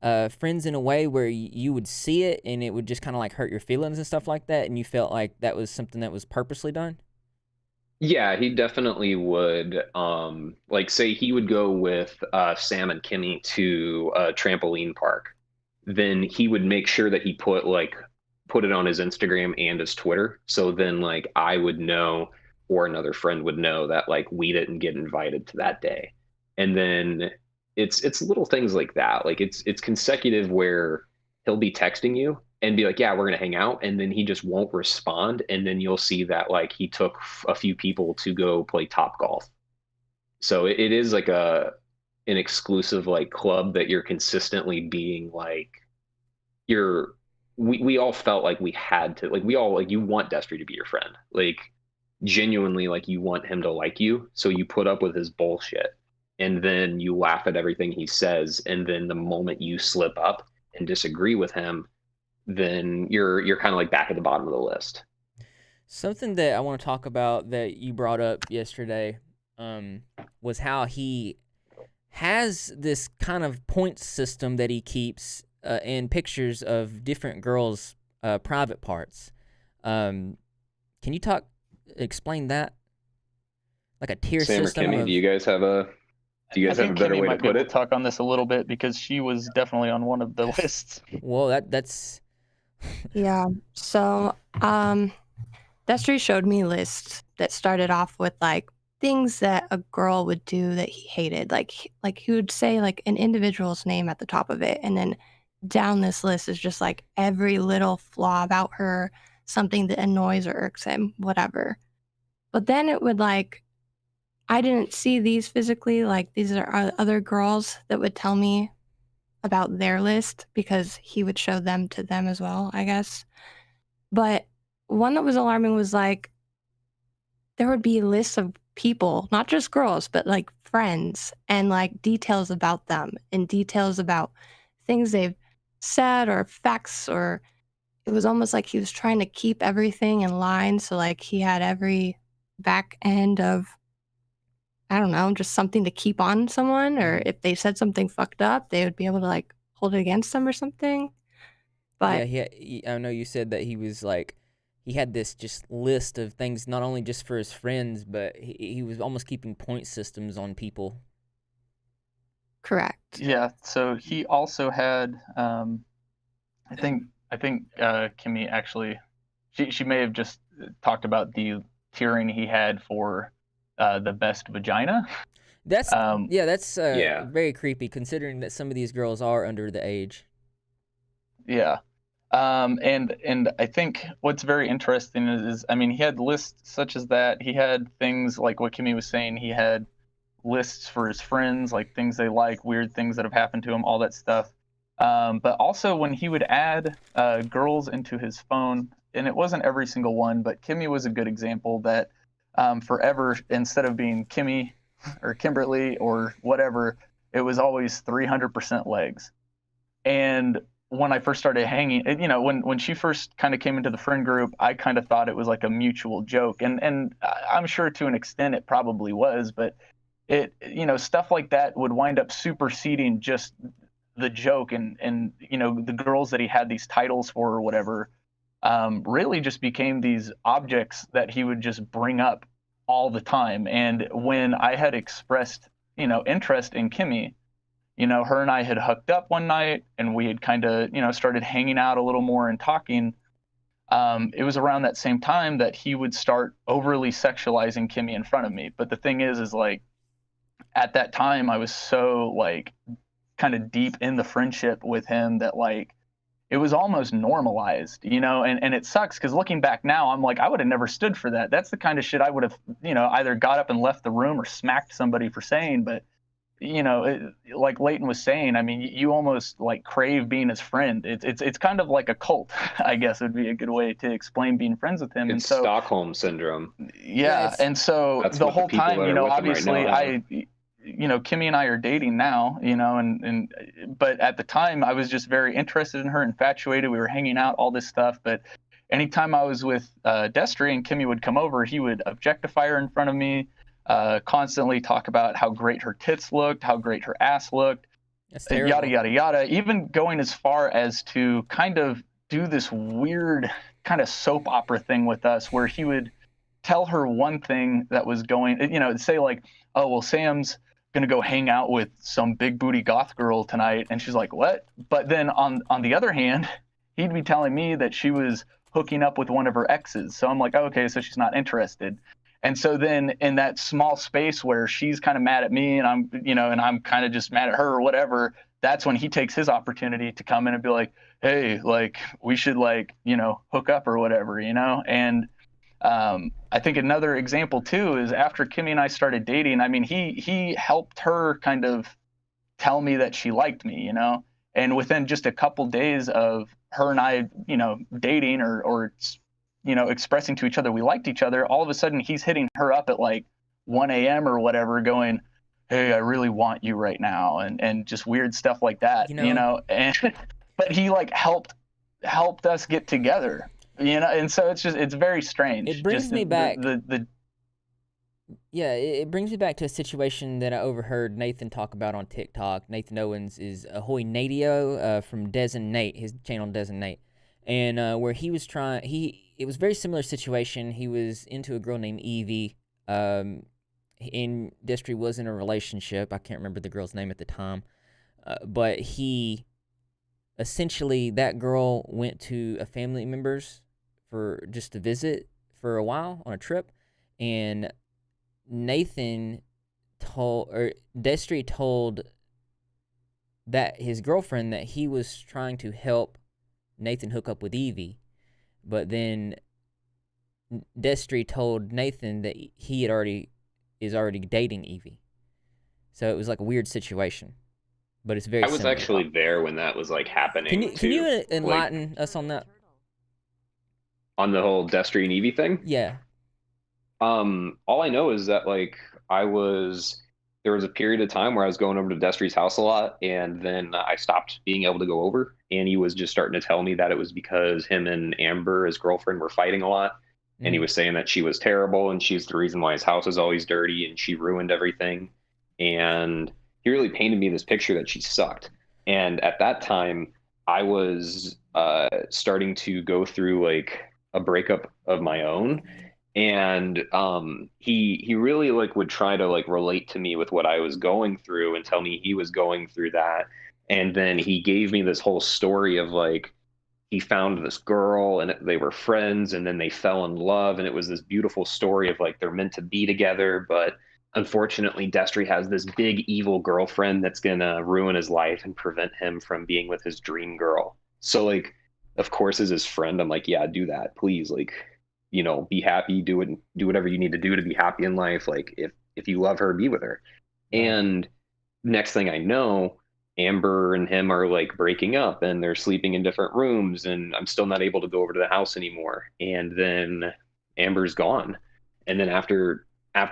friends in a way where you would see it and it would just kind of like hurt your feelings and stuff like that. And you felt like that was something that was purposely done. Yeah, he definitely would. Like say he would go with Sam and Kimmy to a trampoline park. Then he would make sure that he put it on his Instagram and his Twitter. So then like I would know or another friend would know that like we didn't get invited to that day. And then it's little things like that. Like it's consecutive where he'll be texting you and be like, yeah, we're gonna hang out, and then he just won't respond, and then you'll see that like he took a few people to go play Top Golf. So it is like an exclusive like club that you're consistently being like you're we all felt like we had to, like we all, like, you want Destry to be your friend, like genuinely, like you want him to like you, so you put up with his bullshit and then you laugh at everything he says, and then the moment you slip up and disagree with him, then you're kind of like back at the bottom of the list. Something that I want to talk about that you brought up yesterday was how he has this kind of point system that he keeps in pictures of different girls' private parts. Can you explain that? Like a tier Sam or system Kimmy, of... do you guys have a better Kimmy way to might be put able it? to talk on this a little bit because she was definitely on one of the lists. Well, that's... Yeah. So, Destry showed me lists that started off with like things that a girl would do that he hated. Like he would say like an individual's name at the top of it, and then down this list is just like every little flaw about her, something that annoys or irks him, whatever. But then it would like, I didn't see these physically. Like these are other girls that would tell me about their list because he would show them to them as well, I guess. But one that was alarming was like there would be lists of people, not just girls, but like friends, and like details about them and details about things they've said or facts, or it was almost like he was trying to keep everything in line. So like he had every back end of, I don't know, just something to keep on someone, or if they said something fucked up, they would be able to like hold it against them or something. But Yeah, I know you said that he was like, he had this just list of things, not only just for his friends, but he was almost keeping point systems on people. correct. Yeah. So he also had, I think Kimmy actually, she may have just talked about the tiering he had for the best vagina. That's that's Yeah. very creepy considering that some of these girls are under the age. Yeah. And I think what's very interesting is, I mean, he had lists such as that. He had things like what Kimmy was saying. He had lists for his friends, like things they like, weird things that have happened to him, all that stuff. But also when he would add girls into his phone, and it wasn't every single one, but Kimmy was a good example that forever, instead of being Kimmy or Kimberly or whatever, it was always 300% legs. And when I first started hanging, you know, when she first kind of came into the friend group, I kind of thought it was like a mutual joke, and I'm sure to an extent it probably was, but it, you know, stuff like that would wind up superseding just the joke, and you know, the girls that he had these titles for or whatever, really just became these objects that he would just bring up all the time. And when I had expressed, you know, interest in Kimmy, you know, her and I had hooked up one night and we had kind of, you know, started hanging out a little more and talking. It was around that same time that he would start overly sexualizing Kimmy in front of me. But the thing is like, at that time I was so like kind of deep in the friendship with him that like it was almost normalized, you know, and it sucks because looking back now, I'm like, I would have never stood for that. That's the kind of shit I would have, you know, either got up and left the room or smacked somebody for saying. But you know, like Leighton was saying, I mean, you almost like crave being his friend. It's kind of like a cult, I guess would be a good way to explain being friends with him. It's and so Stockholm syndrome. yeah, and so That's the what the whole people time, that you are know, with him right now obviously have. you know, Kimmy and I are dating now, you know, and but at the time I was just very interested in her, infatuated. We were hanging out, all this stuff. But anytime I was with Destry and Kimmy would come over, he would objectify her in front of me, constantly talk about how great her tits looked, how great her ass looked, That's terrible. yada, yada, yada, even going as far as to kind of do this weird kind of soap opera thing with us where he would tell her one thing that was going, you know, say like, oh, well, Sam's going to go hang out with some big booty goth girl tonight. And she's like, what? But then on the other hand, he'd be telling me that she was hooking up with one of her exes. So I'm like, oh, okay, so she's not interested. And so then in that small space where she's kind of mad at me and I'm kind of just mad at her or whatever, that's when he takes his opportunity to come in and be like, hey, like we should like, hook up or whatever, And I think another example too is after Kimmy and I started dating, I mean, he helped her kind of tell me that she liked me, and within just a couple days of her and I, dating or expressing to each other we liked each other, all of a sudden he's hitting her up at like 1 a.m. or whatever going, hey, I really want you right now, and just weird stuff like that, and but he like helped us get together, and so it's very strange. It brings just me back. Yeah, it brings me back to a situation that I overheard Nathan talk about on TikTok. Nathan Owens is Ahoy Natio from Des and Nate, his channel Des and Nate, and where he was it was a very similar situation. He was into a girl named Evie. And Destery was in a relationship. I can't remember the girl's name at the time, but he essentially, that girl went to a family member's for just to visit for a while on a trip, and Destery told that his girlfriend that he was trying to help Nathan hook up with Evie, but then Destery told Nathan that he is already dating Evie. So it was like a weird situation, but it's very. I was actually there when that was like happening. Can you enlighten us on that? On the whole Destery and Evie thing? Yeah. All I know is that like there was a period of time where I was going over to Destery's house a lot, and then I stopped being able to go over, and he was just starting to tell me that it was because him and Amber, his girlfriend, were fighting a lot, and he was saying that she was terrible, and she's the reason why his house is always dirty, and she ruined everything, and he really painted me this picture that she sucked. And at that time, I was starting to go through like a breakup of my own, and he really like would try to like relate to me with what I was going through and tell me he was going through that. And then he gave me this whole story of like he found this girl and they were friends and then they fell in love, and it was this beautiful story of like they're meant to be together, but unfortunately Destry has this big evil girlfriend that's gonna ruin his life and prevent him from being with his dream girl. So like, of course, as his friend, I'm like, yeah, do that, please. Like, be happy, do whatever you need to do to be happy in life. Like, if you love her, be with her. And next thing I know, Amber and him are like breaking up and they're sleeping in different rooms, and I'm still not able to go over to the house anymore. And then Amber's gone. And then after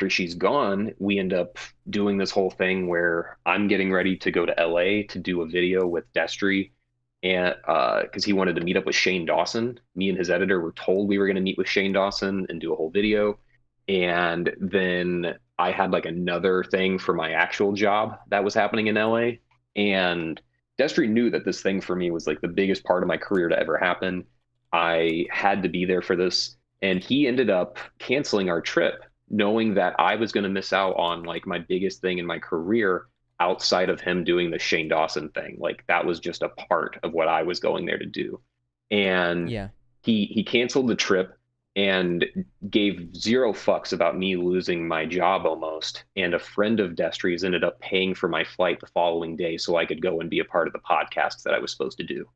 she's gone, we end up doing this whole thing where I'm getting ready to go to LA to do a video with Destry, and because he wanted to meet up with Shane Dawson. Me and his editor were told we were going to meet with Shane Dawson and do a whole video. And then I had like another thing for my actual job that was happening in LA. And Destry knew that this thing for me was like the biggest part of my career to ever happen. I had to be there for this. And he ended up canceling our trip, knowing that I was going to miss out on like my biggest thing in my career outside of him doing the Shane Dawson thing. Like that was just a part of what I was going there to do. And he canceled the trip and gave zero fucks about me losing my job almost. And a friend of Destry's ended up paying for my flight the following day so I could go and be a part of the podcast that I was supposed to do.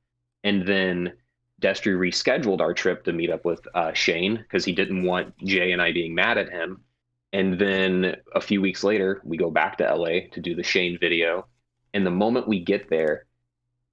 And then Destry rescheduled our trip to meet up with Shane because he didn't want Jay and I being mad at him. And then a few weeks later, we go back to LA to do the Shane video. And the moment we get there,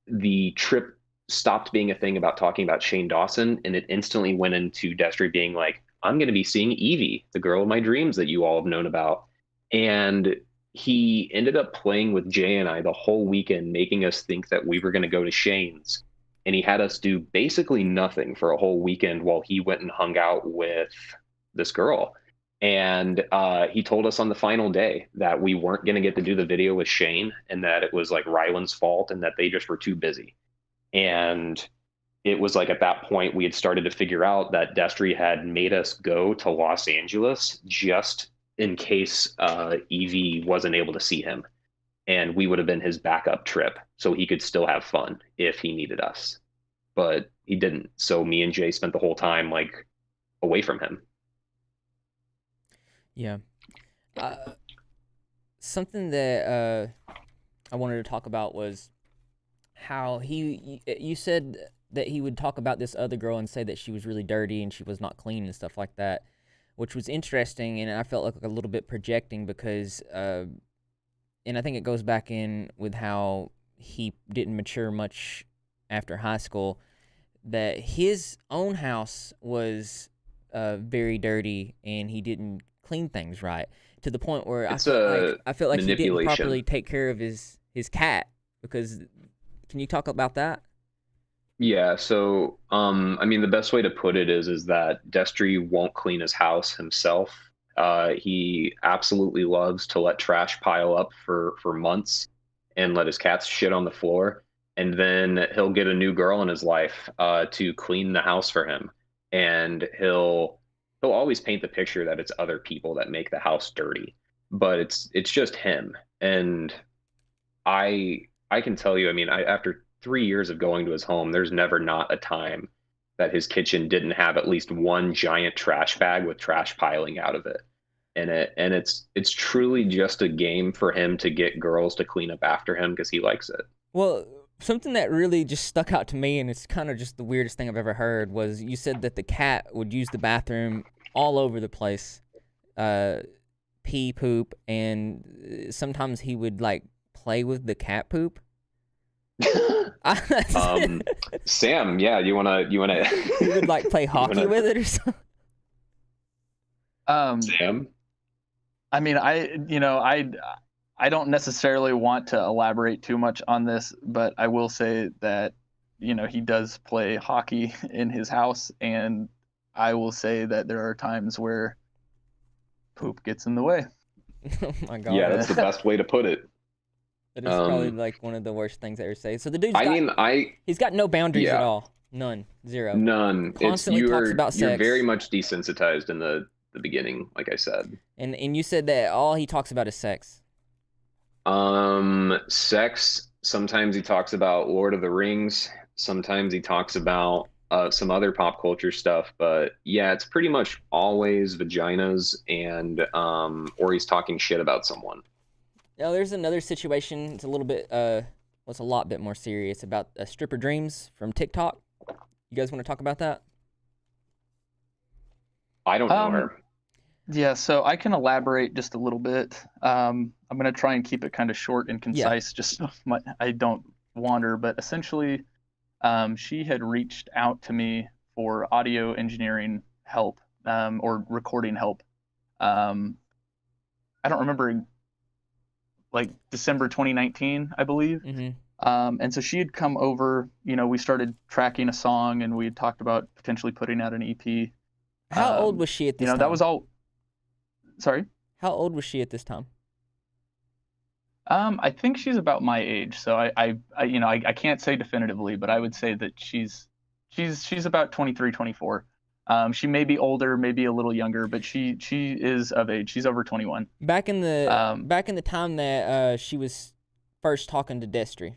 the trip stopped being a thing about talking about Shane Dawson, and it instantly went into Destry being like, I'm going to be seeing Evie, the girl of my dreams that you all have known about. And he ended up playing with Jay and I the whole weekend, making us think that we were going to go to Shane's. And he had us do basically nothing for a whole weekend while he went and hung out with this girl. And he told us on the final day that we weren't going to get to do the video with Shane, and that it was like Ryland's fault and that they just were too busy. And it was like at that point we had started to figure out that Destry had made us go to Los Angeles just in case Evie wasn't able to see him. And we would have been his backup trip so he could still have fun if he needed us. But he didn't. So me and Jay spent the whole time like away from him. Yeah. Something that I wanted to talk about was how you said that he would talk about this other girl and say that she was really dirty and she was not clean and stuff like that, which was interesting, and I felt like a little bit projecting because and I think it goes back in with how he didn't mature much after high school, that his own house was very dirty and he didn't clean things right, to the point where It's a I felt like he didn't manipulation. properly take care of his cat. Because can you talk about that? Yeah, so I mean the best way to put it is that Destry won't clean his house himself. He absolutely loves to let trash pile up for months and let his cats shit on the floor. And then he'll get a new girl in his life to clean the house for him. And he'll always paint the picture that it's other people that make the house dirty, but it's just him. And I can tell you, I mean, after 3 years of going to his home, there's never not a time that his kitchen didn't have at least one giant trash bag with trash piling out of it. And it's truly just a game for him to get girls to clean up after him because he likes it. Well, something that really just stuck out to me, and it's kind of just the weirdest thing I've ever heard, was you said that the cat would use the bathroom all over the place, pee, poop, and sometimes he would like play with the cat poop. Sam, yeah, you wanna He would like play hockey with it or something. Sam? I mean, I don't necessarily want to elaborate too much on this, but I will say that, he does play hockey in his house, and I will say that there are times where poop gets in the way. Oh my God. Yeah, that's the best way to put it. That is probably like one of the worst things I ever say. So the dude's he's got no boundaries at all. None. Zero. None. Constantly talks about sex. You're very much desensitized in the beginning, like I said. And you said that all he talks about is sex. Sex. Sometimes he talks about Lord of the Rings. Sometimes he talks about some other pop culture stuff. But yeah, it's pretty much always vaginas and or he's talking shit about someone. Now, there's another situation. It's a little bit, it's a lot bit more serious about stripper dreams from TikTok. You guys want to talk about that? I don't know her. Yeah, so I can elaborate just a little bit. I'm going to try and keep it kind of short and concise, just so I don't wander. But essentially, she had reached out to me for audio engineering help or recording help. I don't remember, like December 2019, I believe. Mm-hmm. And so she had come over, we started tracking a song and we had talked about potentially putting out an EP. How old was she at this time? That was all. Sorry? How old was she at this time? I think she's about my age. So I can't say definitively, but I would say that she's about 23, 24. She may be older, maybe a little younger, but she is of age. She's over 21. Back in the time that she was first talking to Destery.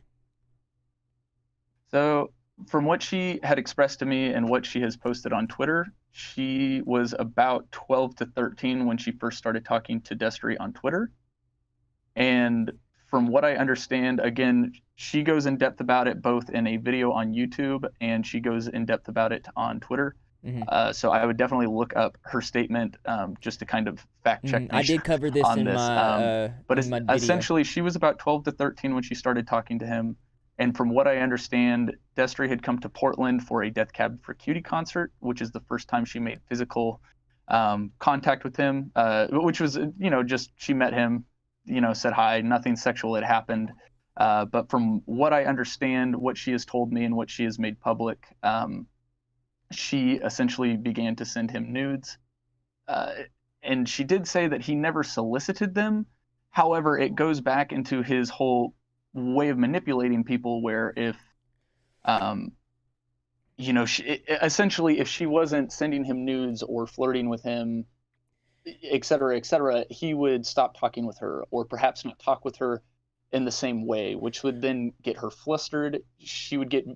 So from what she had expressed to me and what she has posted on Twitter, she was about 12 to 13 when she first started talking to Destery on Twitter. And from what I understand, again, she goes in depth about it both in a video on YouTube and she goes in depth about it on Twitter. Mm-hmm. So I would definitely look up her statement just to kind of fact check. I did cover this in my but in my video. Essentially, she was about 12 to 13 when she started talking to him. And from what I understand, Destery had come to Portland for a Death Cab for Cutie concert, which is the first time she made physical contact with him, which was, just she met him, said hi, nothing sexual had happened. But from what I understand, what she has told me and what she has made public, she essentially began to send him nudes. And she did say that he never solicited them. However, it goes back into his whole way of manipulating people where if, essentially if she wasn't sending him nudes or flirting with him, et cetera, he would stop talking with her or perhaps not talk with her in the same way, which would then get her flustered. She would get,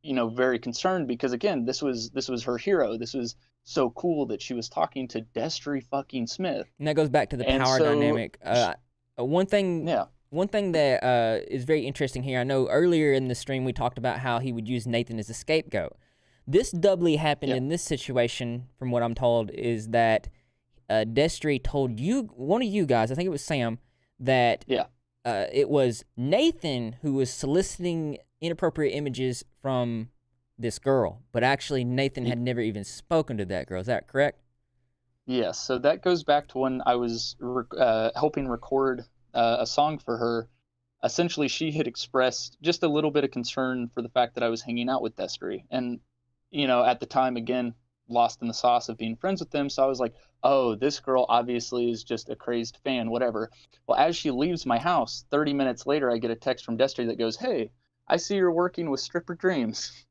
very concerned because again, this was her hero. This was so cool that she was talking to Destery fucking Smith. And that goes back to the And power so, dynamic. One thing that is very interesting here, I know earlier in the stream we talked about how he would use Nathan as a scapegoat. This doubly happened in this situation, from what I'm told, is that Destery told one of you guys, I think it was Sam, that it was Nathan who was soliciting inappropriate images from this girl, but actually Nathan had never even spoken to that girl. Is that correct? Yes. So that goes back to when I was helping record a song for her. Essentially, she had expressed just a little bit of concern for the fact that I was hanging out with Destery. And, at the time, again, lost in the sauce of being friends with them. So I was like, oh, this girl obviously is just a crazed fan, whatever. Well, as she leaves my house, 30 minutes later, I get a text from Destery that goes, hey, I see you're working with Stripper Dreams.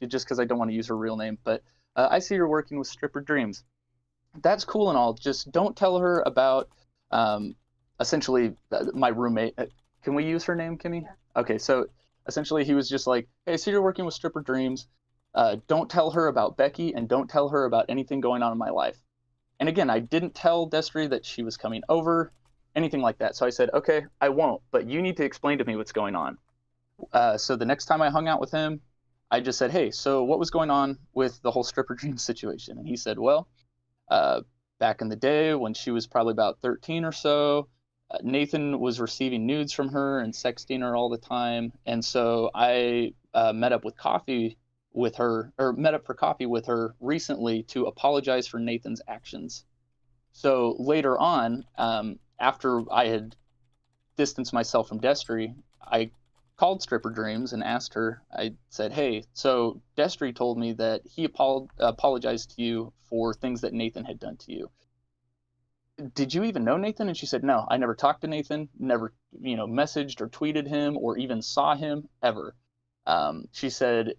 Just because I don't want to use her real name, but I see you're working with Stripper Dreams. That's cool and all. Just don't tell her about essentially my roommate. Can we use her name, Kimmy? Yeah. Okay, so essentially he was just like, hey, I see you're working with Stripper Dreams. Don't tell her about Becky, and don't tell her about anything going on in my life. And again, I didn't tell Destery that she was coming over, anything like that. So I said, okay, I won't, but you need to explain to me what's going on. So the next time I hung out with him, I just said, hey, so what was going on with the whole Stripper Dreams situation? And he said, well, back in the day when she was probably about 13 or so, Nathan was receiving nudes from her and sexting her all the time. And so I met up for coffee with her recently to apologize for Nathan's actions. So later on, after I had distanced myself from Destery, I called Stripper Dreams and asked her, I said, hey, so Destery told me that he apologized to you for things that Nathan had done to you. Did you even know Nathan? And she said, no, I never talked to Nathan, never, messaged or tweeted him or even saw him ever. She said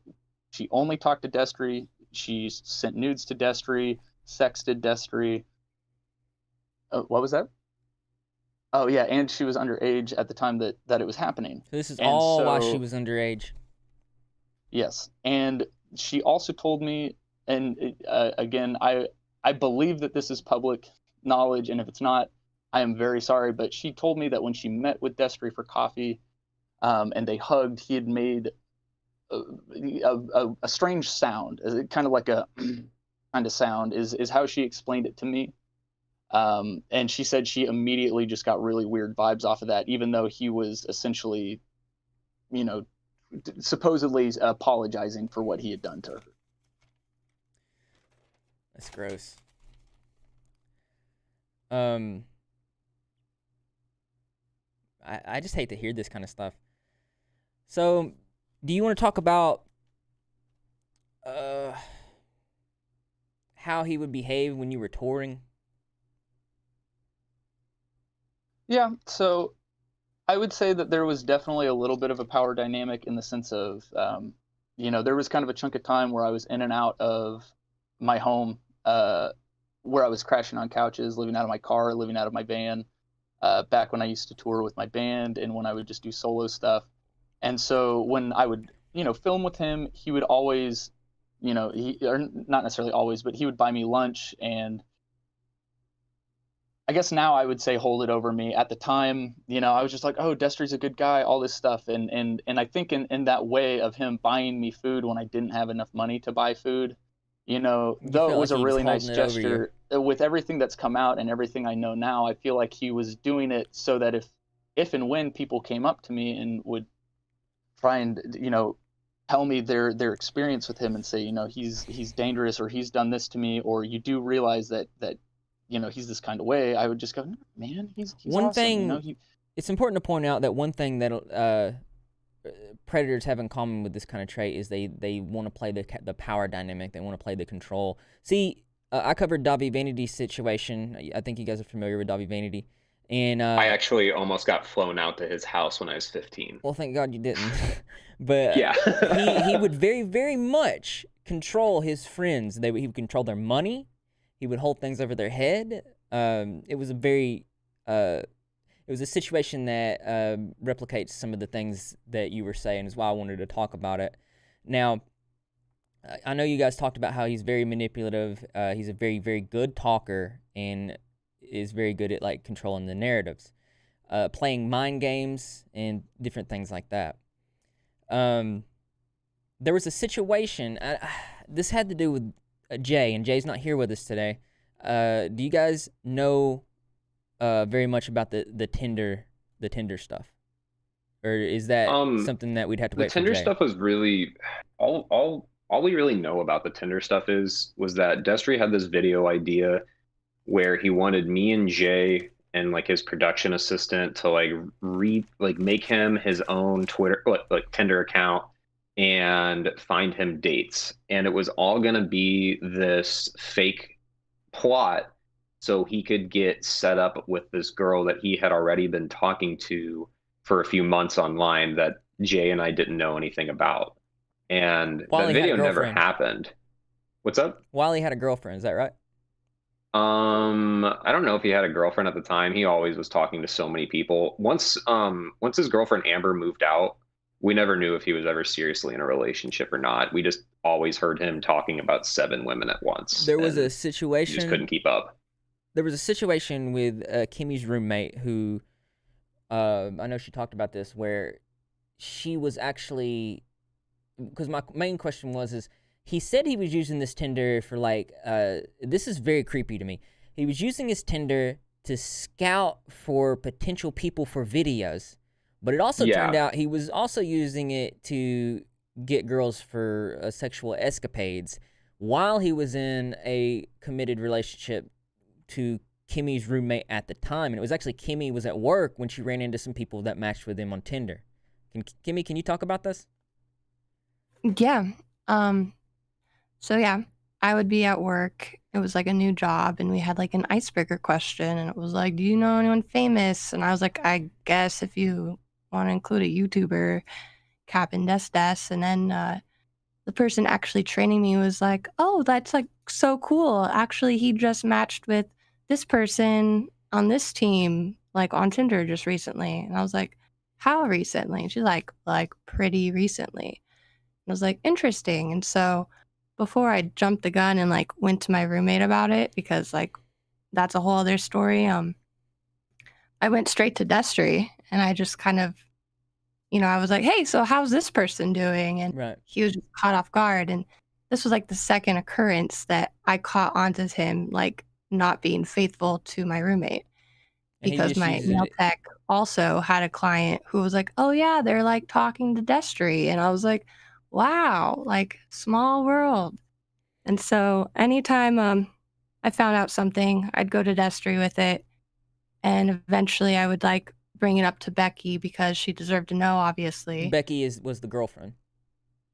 she only talked to Destery. She sent nudes to Destery, sexted Destery. What was that? Oh, yeah, and she was underage at the time that it was happening. So this is all while she was underage? Yes, and she also told me, and again, I believe that this is public knowledge, and if it's not, I am very sorry, but she told me that when she met with Destery for coffee and they hugged, he had made a strange sound, kind of like a kind of sound, is how she explained it to me. And she said she immediately just got really weird vibes off of that, even though he was essentially, supposedly apologizing for what he had done to her. That's gross. I just hate to hear this kind of stuff. So, do you want to talk about how he would behave when you were touring? Yeah, so I would say that there was definitely a little bit of a power dynamic in the sense of, there was kind of a chunk of time where I was in and out of my home, where I was crashing on couches, living out of my car, living out of my van, back when I used to tour with my band and when I would just do solo stuff. And so when I would, film with him, he would always, or not necessarily always, but he would buy me lunch, and I guess now I would say hold it over me. At the time, I was just like, oh, Destery's a good guy, all this stuff. And I think in that way of him buying me food when I didn't have enough money to buy food, though it was a really nice gesture, with everything that's come out and everything I know now, I feel like he was doing it so that if and when people came up to me and would try and, tell me their experience with him and say, he's dangerous, or he's done this to me, or you do realize that he's this kind of way, I would just go, man, he's one awesome. Thing, it's important to point out that one thing that predators have in common with this kind of trait is they want to play the power dynamic. They want to play the control. See, I covered Davi Vanity's situation. I think you guys are familiar with Davi Vanity. And I actually almost got flown out to his house when I was 15. Well, thank God you didn't. But yeah, he would very, very much control his friends. He would control their money. He would hold things over their head. It was a situation that replicates some of the things that you were saying, is why I wanted to talk about it. Now, I know you guys talked about how he's very manipulative. He's a very, very good talker and is very good at like controlling the narratives, playing mind games and different things like that. There was a situation. This had to do with Jay, and Jay's not here with us today. Do you guys know very much about the Tinder stuff, or is that something that we'd have to wait for Jay? The Tinder stuff was really all we really know about the Tinder stuff was that Destery had this video idea where he wanted me and Jay and like his production assistant to like make him his own Twitter like Tinder account and find him dates. And it was all gonna be this fake plot so he could get set up with this girl that he had already been talking to for a few months online that Jay and I didn't know anything about. And While that he had a video never girlfriend. happened. What's up? While he had a girlfriend, is that right? I don't know if he had a girlfriend at the time. He always was talking to so many people. Once his girlfriend Amber moved out, we never knew if he was ever seriously in a relationship or not. We just always heard him talking about 7 women at once. There was a He situation. just couldn't keep up. There was a situation with Kimmy's roommate who, I know she talked about this, where she was actually, because my main question is he said he was using this Tinder for like, this is very creepy to me. He was using his Tinder to scout for potential people for videos, but it also turned out he was also using it to get girls for sexual escapades while he was in a committed relationship to Kimmy's roommate at the time. And it was actually Kimmy was at work when she ran into some people that matched with him on Tinder. Kimmy, can you talk about this? Yeah. So yeah, I would be at work. It was like a new job, and we had like an icebreaker question, and it was like, do you know anyone famous? And I was like, I guess if you want to include a YouTuber, Captain Des. And then the person actually training me was like, oh, that's like so cool. Actually, he just matched with this person on this team, like on Tinder just recently. And I was like, how recently? And she's like pretty recently. And I was like, interesting. And so before I jumped the gun and like went to my roommate about it, because like that's a whole other story, I went straight to Destery and I just kind of, I was like, hey, so how's this person doing? And he was just caught off guard. And this was like the second occurrence that I caught onto him, like not being faithful to my roommate. Because my nail tech also had a client who was like, oh yeah, they're like talking to Destery. And I was like, wow, like small world. And so anytime I found out something, I'd go to Destery with it. And eventually I would like bring it up to Becky because she deserved to know, obviously. Becky was the girlfriend.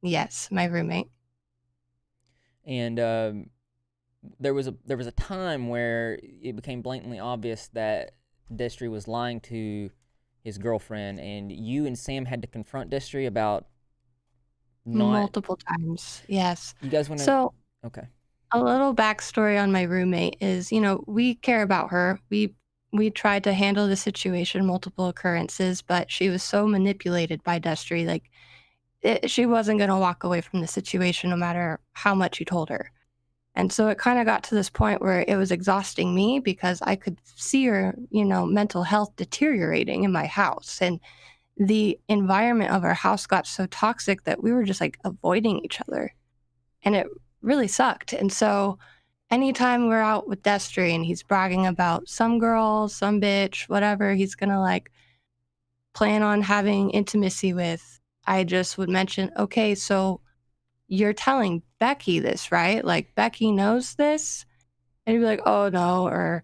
Yes, my roommate. And there was a time where it became blatantly obvious that Destery was lying to his girlfriend, and you and Sam had to confront Destery about multiple times. Yes. You guys want to? So okay. A little backstory on my roommate is, we care about her. We tried to handle the situation, multiple occurrences, but she was so manipulated by Destery, like she wasn't going to walk away from the situation no matter how much you told her. And so it kind of got to this point where it was exhausting me because I could see her, mental health deteriorating in my house. And the environment of our house got so toxic that we were just like avoiding each other. And it really sucked. And so anytime we're out with Destery and he's bragging about some girl, some bitch, whatever he's going to like plan on having intimacy with, I just would mention, okay, so you're telling Becky this, right? Like Becky knows this? And he'd be like, oh no, or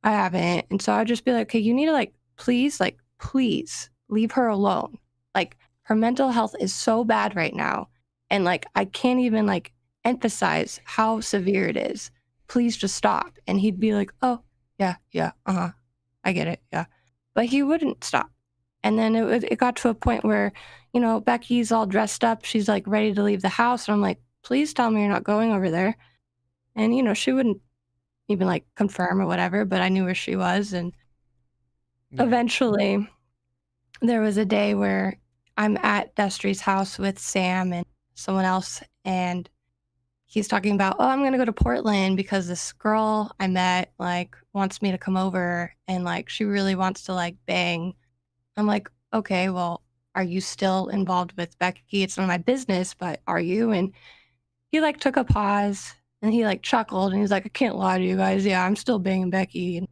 I haven't. And so I'd just be like, okay, you need to please leave her alone. Like her mental health is so bad right now. And I can't even emphasize how severe it is. Please just stop. And he'd be like, oh yeah, I get it. Yeah. But he wouldn't stop. And then it got to a point where, Becky's all dressed up. She's ready to leave the house. And I'm like, please tell me you're not going over there. And, she wouldn't even confirm or whatever, but I knew where she was. And eventually there was a day where I'm at Destery's house with Sam and someone else. And he's talking about, oh, I'm going to go to Portland because this girl I met, like, wants me to come over and, like, she really wants to, like, bang. I'm like, okay, well, are you still involved with Becky? It's none of my business, but are you? And he, like, took a pause and he, like, chuckled and he's like, I can't lie to you guys. Yeah, I'm still banging Becky. And I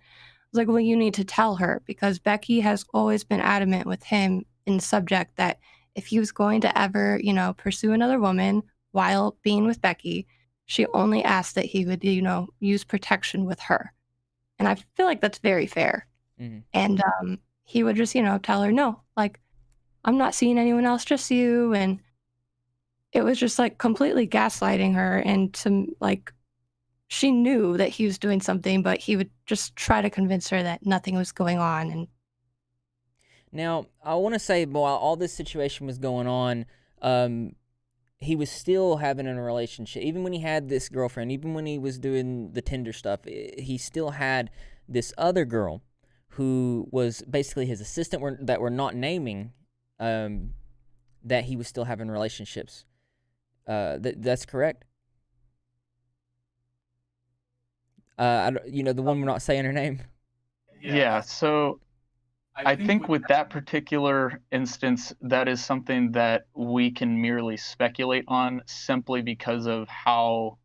was like, well, you need to tell her, because Becky has always been adamant with him in the subject that if he was going to ever, you know, pursue another woman while being with Becky, she only asked that he would, you know, use protection with her. And I feel like that's very fair. Mhm. And he would just, you know, tell her, no, like, I'm not seeing anyone else, just you. And it was just like completely gaslighting her. And to like, she knew that he was doing something, but he would just try to convince her that nothing was going on. And Now, I want to say, while all this situation was going on, he was still having a relationship. Even when he had this girlfriend, even when he was doing the Tinder stuff, he still had this other girl who was basically his assistant that we're not naming, that he was still having relationships. That's correct? You know, the one we're not saying her name? Yeah, so I think with that particular instance, that is something that we can merely speculate on simply because of how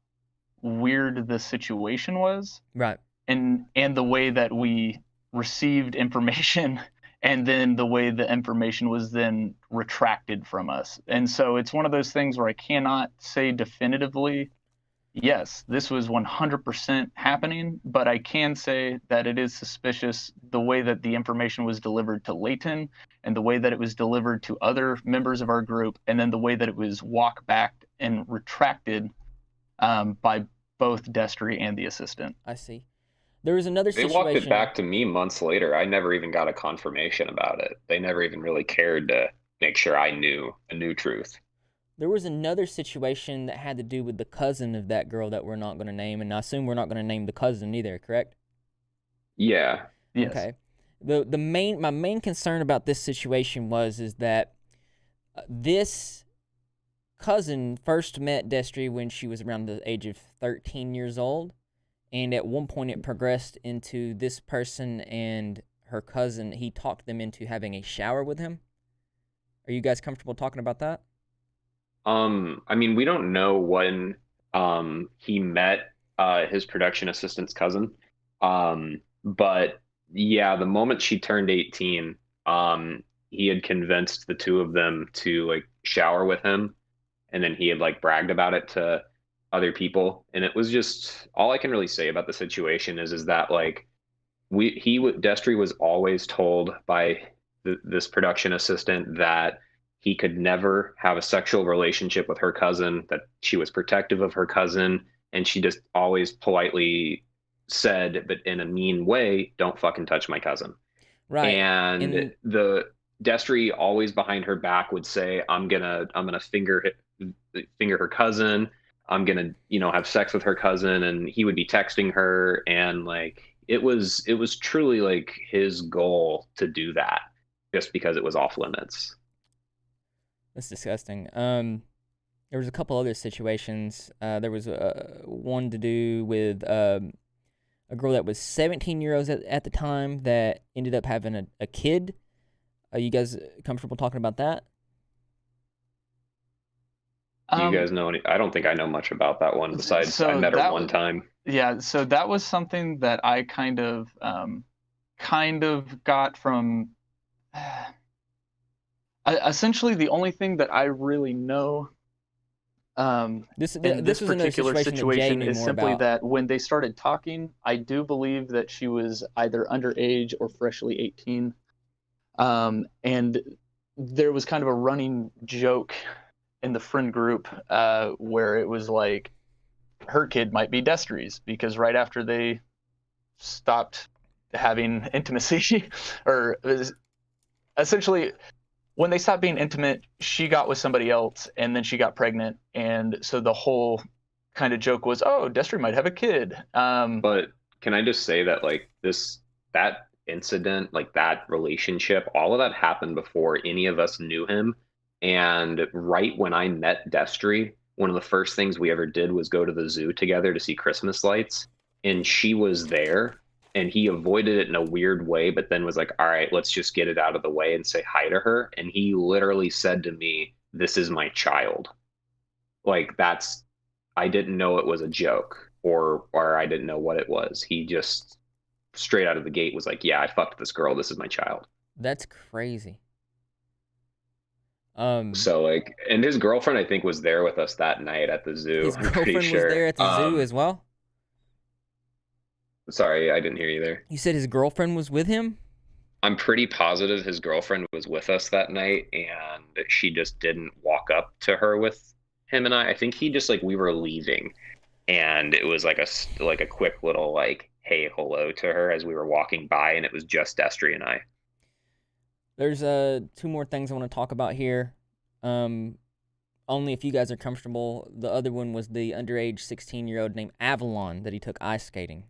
weird the situation was, Right. and the way that we received information and then the way the information was then retracted from us. And so it's one of those things where I cannot say definitively, yes, this was 100% happening, but I can say that it is suspicious the way that the information was delivered to Leighton and the way that it was delivered to other members of our group, and then the way that it was walked back and retracted by both Destery and the assistant. I see. There was another They situation. walked it back to me months later. I never even got a confirmation about it. They never even really cared to make sure I knew a new truth. There was another situation that had to do with the cousin of that girl that we're not going to name, and I assume we're not going to name the cousin either, correct? Yeah. Yes. Okay. My main concern about this situation is that this cousin first met Destry when she was around the age of 13 years old, and at one point it progressed into this person and her cousin. He talked them into having a shower with him. Are you guys comfortable talking about that? I mean, we don't know when he met his production assistant's cousin. But yeah, the moment she turned 18, he had convinced the two of them to like shower with him, and then he had like bragged about it to other people. And it was just all I can really say about the situation is that like Destry was always told by this production assistant that he could never have a sexual relationship with her cousin, that she was protective of her cousin, and she just always politely said, but in a mean way, don't fucking touch my cousin. Right. And the Destry always behind her back would say, I'm gonna finger her cousin. I'm gonna, have sex with her cousin. And he would be texting her, and like it was truly like his goal to do that just because it was off limits. That's disgusting. There was a couple other situations. There was one to do with a girl that was 17 years old at the time that ended up having a kid. Are you guys comfortable talking about that? Do you guys know any? I don't think I know much about that one besides I met her one time. Yeah, so that was something that I kind of got from. Essentially, the only thing that I really know this this was particular situation is simply about. that when they started talking, I do believe that she was either underage or freshly 18. And there was kind of a running joke in the friend group where it was like her kid might be Destry's, because right after they stopped having intimacy, or essentially when they stopped being intimate, she got with somebody else and then she got pregnant. And so the whole kind of joke was, oh, Destry might have a kid. But can I just say that like that incident, like that relationship, all of that happened before any of us knew him. And right when I met Destry, one of the first things we ever did was go to the zoo together to see Christmas lights, and she was there, and he avoided it in a weird way, but then was like, all right, let's just get it out of the way and say hi to her. And he literally said to me, "This is my child." Like, I didn't know it was a joke, or I didn't know what it was. He just straight out of the gate was like, yeah, I fucked this girl. This is my child. That's crazy. So like, and his girlfriend, I think, was there with us that night at the zoo. His I'm pretty girlfriend sure. was there at the zoo as well? Sorry, I didn't hear you there. You said his girlfriend was with him? I'm pretty positive his girlfriend was with us that night, and she just didn't walk up to her with him and I. I think he just, like, we were leaving, and it was like a quick little, like, hey, hello to her as we were walking by, and it was just Destery and I. There's two more things I want to talk about here. Only if you guys are comfortable. The other one was the underage 16-year-old named Avalon that he took ice skating.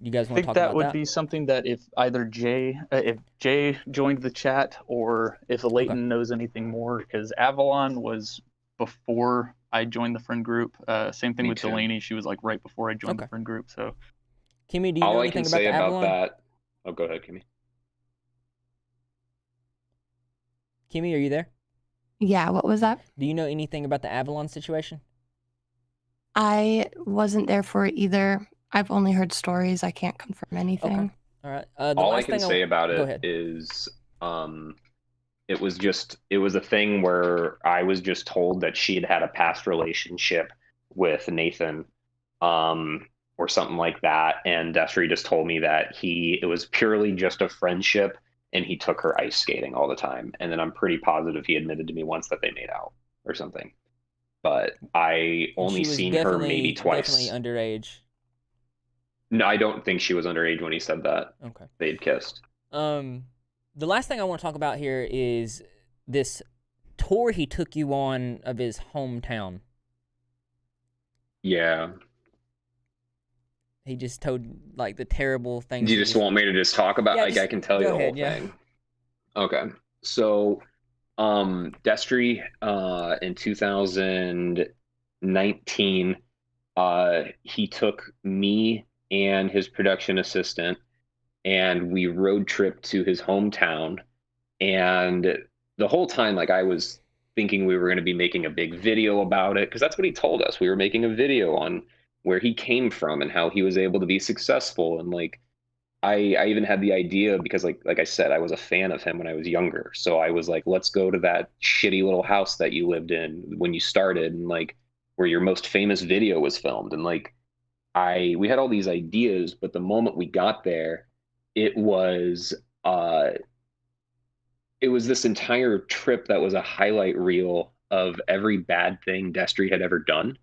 You guys want to talk about that? I think that would be something that if either if Jay joined the chat, or if Leighton knows anything more, because Avalon was before I joined the friend group. Same thing with Delaney. She was like right before I joined the friend group. So, Kimmy, do you know anything about the Avalon? That? Oh, go ahead, Kimmy. Kimmy, are you there? Yeah, what was that? Do you know anything about the Avalon situation? I wasn't there for it either. I've only heard stories. I can't confirm anything. Okay. All right. All I can say about it is, it was a thing where I was just told that she had a past relationship with Nathan, or something like that. And Destery just told me that it was purely just a friendship, and he took her ice skating all the time. And then I'm pretty positive he admitted to me once that they made out or something. But I only seen her maybe twice. Definitely underage. No, I don't think she was underage when he said that. Okay. They'd kissed. The last thing I want to talk about here is this tour he took you on of his hometown. Yeah. He just told, like, the terrible things. Do you just want me to just talk about? I can tell you the whole thing. Okay. So, Destery, in 2019, he took me and his production assistant, and we road tripped to his hometown. And the whole time, like, I was thinking we were going to be making a big video about it, because that's what he told us. We were making a video on where he came from and how he was able to be successful. And like, I even had the idea because like I said, I was a fan of him when I was younger. So I was like, let's go to that shitty little house that you lived in when you started, and like where your most famous video was filmed. And like, we had all these ideas, but the moment we got there, it was this entire trip that was a highlight reel of every bad thing Destery had ever done.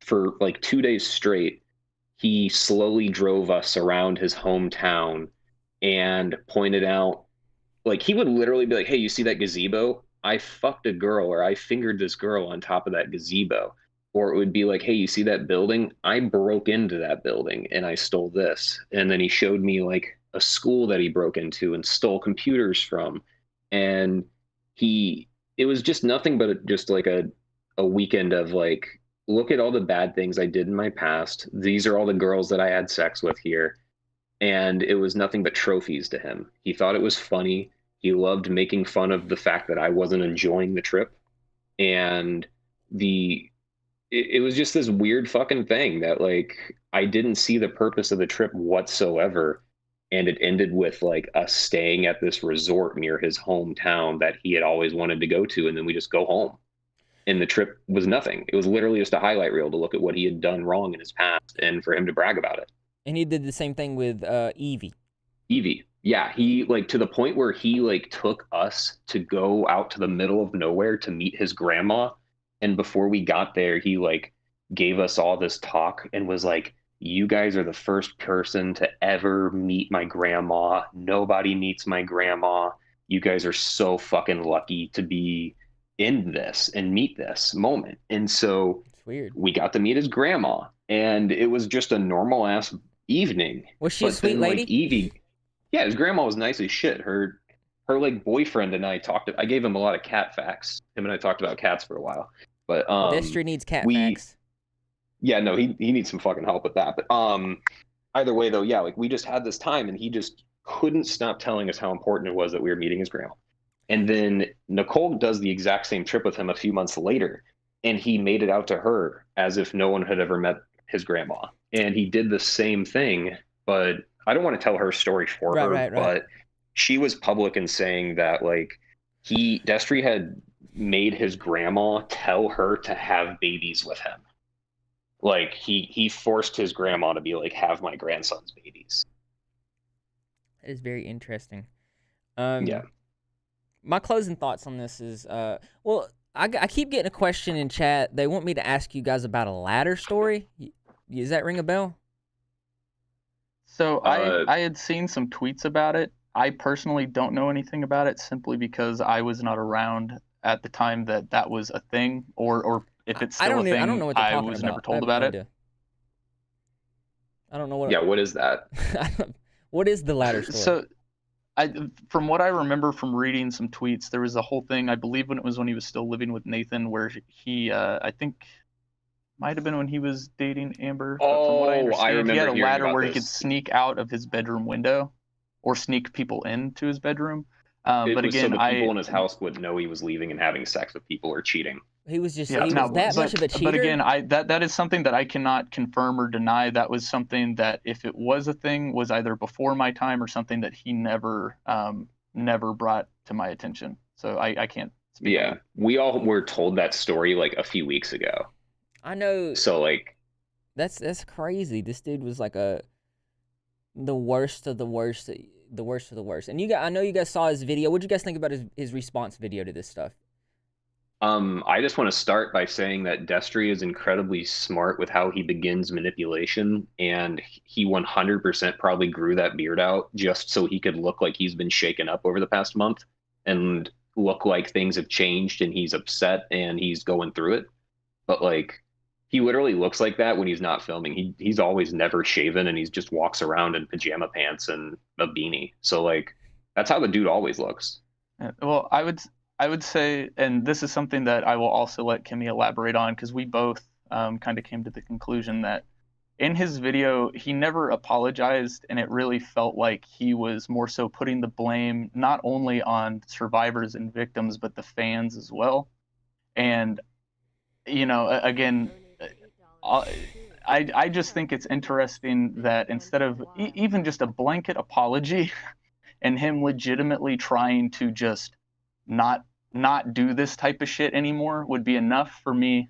For like 2 days straight, he slowly drove us around his hometown and pointed out, like, he would literally be like, hey, you see that gazebo? I fucked a girl, or I fingered this girl on top of that gazebo. Or it would be like, hey, you see that building? I broke into that building and I stole this. And then he showed me like a school that he broke into and stole computers from. And it was just nothing but just like a weekend of like, look at all the bad things I did in my past. These are all the girls that I had sex with here. And it was nothing but trophies to him. He thought it was funny. He loved making fun of the fact that I wasn't enjoying the trip. And it was just this weird fucking thing that like, I didn't see the purpose of the trip whatsoever. And it ended with like us staying at this resort near his hometown that he had always wanted to go to. And then we just go home. And the trip was nothing. It was literally just a highlight reel to look at what he had done wrong in his past and for him to brag about it. And he did the same thing with Evie. Evie. Yeah. He like, to the point where he like took us to go out to the middle of nowhere to meet his grandma. And before we got there, he like gave us all this talk and was like, you guys are the first person to ever meet my grandma. Nobody meets my grandma. You guys are so fucking lucky to be in this and meet this moment. And so it's weird. We got to meet his grandma, and it was just a normal ass evening. Was she a sweet lady? Like, Evie, yeah, his grandma was nice as shit. her like boyfriend and I talked. I gave him a lot of cat facts. Him and I talked about cats for a while. But Destry needs cat facts. Yeah, no, he needs some fucking help with that. But either way though, yeah, like we just had this time and he just couldn't stop telling us how important it was that we were meeting his grandma. And then Nicole does the exact same trip with him a few months later, and he made it out to her as if no one had ever met his grandma. And he did the same thing, but I don't want to tell her story for her, Right. but she was public in saying that like Destry had made his grandma tell her to have babies with him. Like he forced his grandma to be like, have my grandson's babies. That is very interesting. Yeah. My closing thoughts on this is, well, I keep getting a question in chat. They want me to ask you guys about a ladder story. Does that ring a bell? So I had seen some tweets about it. I personally don't know anything about it simply because I was not around at the time that was a thing, or if it's still a thing. I don't know what they're talking about. I was never told about it. I don't know what. Yeah, what is that? What is the ladder story? So, from what I remember from reading some tweets, there was a whole thing. I believe when he was still living with Nathan, where he, I think, might have been when he was dating Amber. But from what I understand, he had a ladder where he could sneak out of his bedroom window, or sneak people into his bedroom. But again, so the people in his house would know he was leaving and having sex with people or cheating. He was just much of a cheater. But again, that is something that I cannot confirm or deny. That was something that, if it was a thing, was either before my time or something that he never brought to my attention. So I can't speak. Yeah, we all were told that story like a few weeks ago. I know. So like, that's crazy. This dude was like the worst of the worst, the worst of the worst. And I know you guys saw his video. What did you guys think about his response video to this stuff? I just want to start by saying that Destry is incredibly smart with how he begins manipulation, and he 100% probably grew that beard out just so he could look like he's been shaken up over the past month and look like things have changed and he's upset and he's going through it. But like, he literally looks like that when he's not filming. He's always never shaven and he just walks around in pajama pants and a beanie. So like, that's how the dude always looks. Well, I would say, and this is something that I will also let Kimmy elaborate on, because we both kind of came to the conclusion that in his video, he never apologized, and it really felt like he was more so putting the blame not only on survivors and victims, but the fans as well. And, you know, again, I just think it's interesting that instead of even just a blanket apology and him legitimately trying to just not do this type of shit anymore would be enough for me.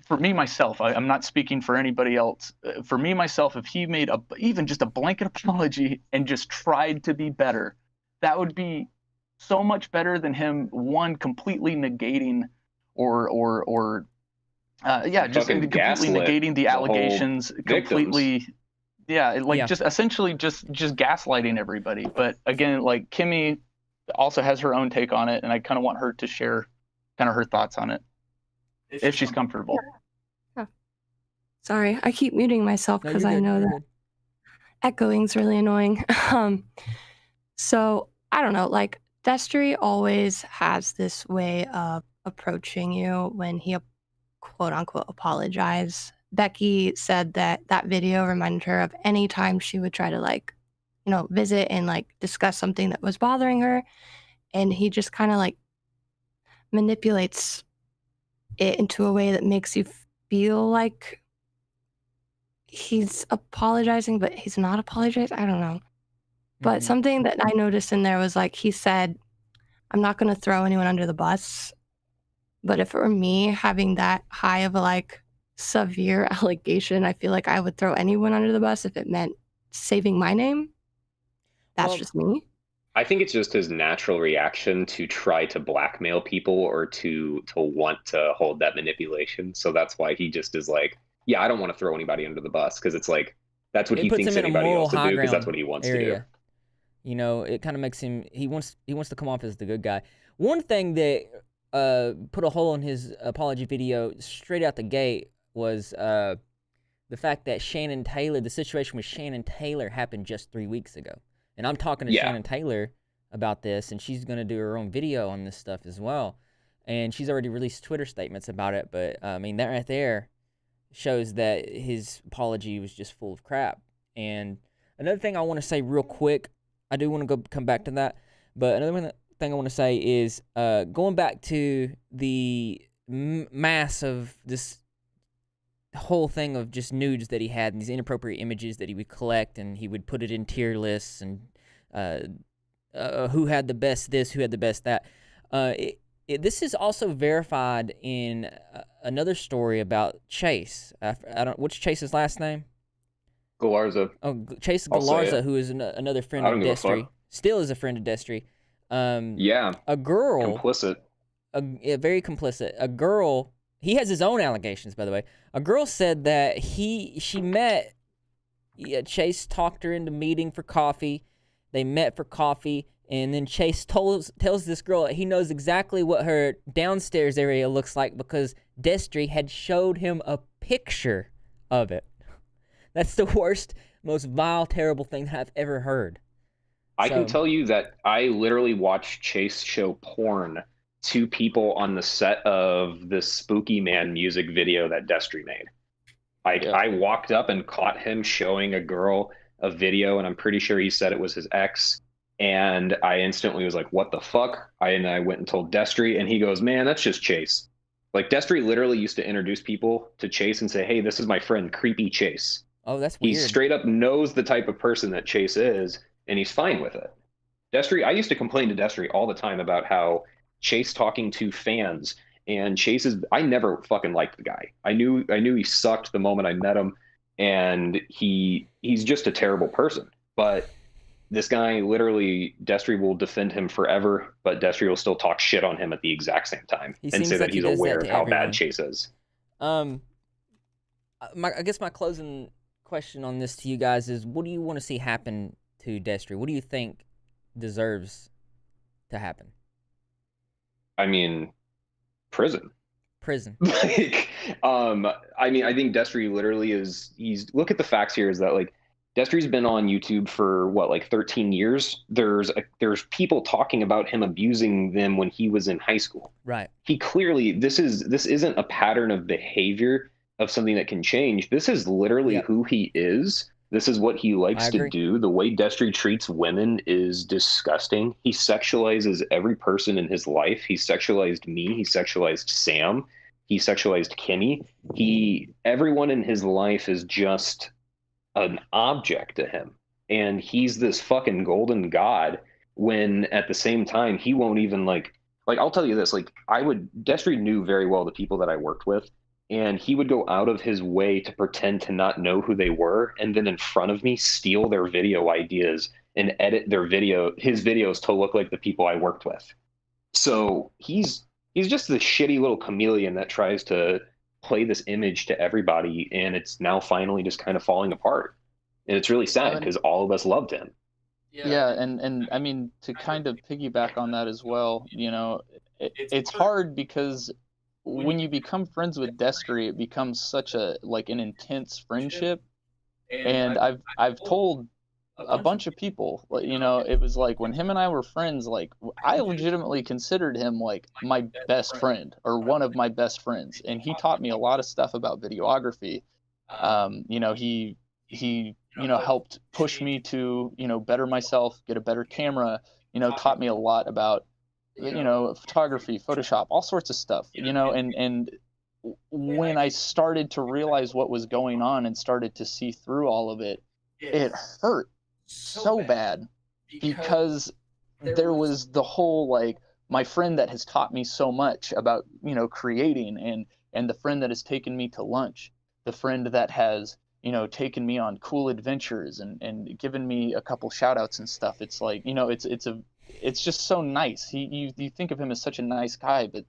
For me myself, I'm not speaking for anybody else. For me myself, if he made even just a blanket apology and just tried to be better, that would be so much better than him completely negating just completely negating the allegations, completely. Just essentially just gaslighting everybody. But again, like, Kimmy also has her own take on it, and I kind of want her to share kind of her thoughts on it if she's comfortable. Yeah. Sorry, I keep muting myself because I know that echoing's really annoying. So I don't know, like, Destery always has this way of approaching you when he quote unquote apologize. Becky said that video reminded her of any time she would try to, like, you know, visit and like discuss something that was bothering her, and he just kind of like manipulates it into a way that makes you feel like he's apologizing, but he's not apologizing. I don't know. But something that I noticed in there was, like, he said, I'm not going to throw anyone under the bus. But if it were me having that high of a, like, severe allegation, I feel like I would throw anyone under the bus if it meant saving my name. That's just me. I think it's just his natural reaction to try to blackmail people or to want to hold that manipulation. So that's why he just is like, yeah, I don't want to throw anybody under the bus, because it's like, that's what he thinks anybody else to do, because that's what he wants to do. You know, it kind of makes him, he wants to come off as the good guy. One thing that put a hole in his apology video straight out the gate was the fact that the situation with Shannon Taylor happened just 3 weeks ago. And I'm talking to Shannon Taylor about this, and she's gonna do her own video on this stuff as well. And she's already released Twitter statements about it. But I mean, that right there shows that his apology was just full of crap. And another thing I want to say real quick, I do want to come back to that, but another thing I want to say is going back to the mass of this whole thing of just nudes that he had and these inappropriate images that he would collect, and he would put it in tier lists, and who had the best this, who had the best that. This is also verified in another story about Chase. What's Chase's last name? Galarza. Oh, Chase Galarza, who is another friend of Destery. Still is a friend of Destery. Yeah. A girl. Complicit. Very complicit. A girl. He has his own allegations, by the way. A girl said that she met. Chase talked her into meeting for coffee. They met for coffee. And then Chase tells this girl that he knows exactly what her downstairs area looks like because Destery had showed him a picture of it. That's the worst, most vile, terrible thing that I've ever heard. I can tell you that I literally watched Chase show porn to people on the set of the Spooky Man music video that Destery made. I walked up and caught him showing a girl a video, and I'm pretty sure he said it was his ex. And I instantly was like, what the fuck? I went and told Destery, and he goes, man, that's just Chase. Like, Destery literally used to introduce people to Chase and say, hey, this is my friend, Creepy Chase. Oh, that's weird. He straight up knows the type of person that Chase is, and he's fine with it. Destery, I used to complain to Destery all the time about how Chase talking to fans, and I never fucking liked the guy. I knew he sucked the moment I met him, and he's just a terrible person. But this guy, literally, Destery will defend him forever, but Destery will still talk shit on him at the exact same time and say that he's aware of how bad Chase is. I guess my closing question on this to you guys is, what do you want to see happen to Destery? What do you think deserves to happen? I mean, prison. Like, I mean, I think Destery literally look at the facts here, is that, like, Destery's been on YouTube for what, like 13 years. There's people talking about him abusing them when he was in high school. Right. He clearly, this isn't a pattern of behavior of something that can change. This is literally who he is. This is what he likes to do. The way Destery treats women is disgusting. He sexualizes every person in his life. He sexualized me. He sexualized Sam. He sexualized Kimmy. Everyone in his life is just an object to him, and he's this fucking golden god, when at the same time he won't even like I'll tell you this, like, Destery knew very well the people that I worked with, and he would go out of his way to pretend to not know who they were, and then in front of me steal their video ideas and edit his videos to look like the people I worked with. So he's just this shitty little chameleon that tries to play this image to everybody, and it's now finally just kind of falling apart, and it's really sad because all of us loved him. And I mean, to kind of piggyback on that as well, you know, it's hard because when you become friends with Destery, it becomes such an intense friendship, and I've told a bunch of people, you know, it was like when him and I were friends, like, I legitimately considered him like my best friend, or one of my best friends, and he taught me a lot of stuff about videography. You know, he helped push me to, you know, better myself, get a better camera, you know, taught me a lot about, you know, photography, Photoshop, all sorts of stuff, you know, and when I started to realize what was going on and started to see through all of it, it hurt so bad, because there was the whole, like, my friend that has taught me so much about, you know, creating, and the friend that has taken me to lunch, the friend that has, you know, taken me on cool adventures and given me a couple shout outs and stuff. It's like, you know, it's just so nice. You think of him as such a nice guy, but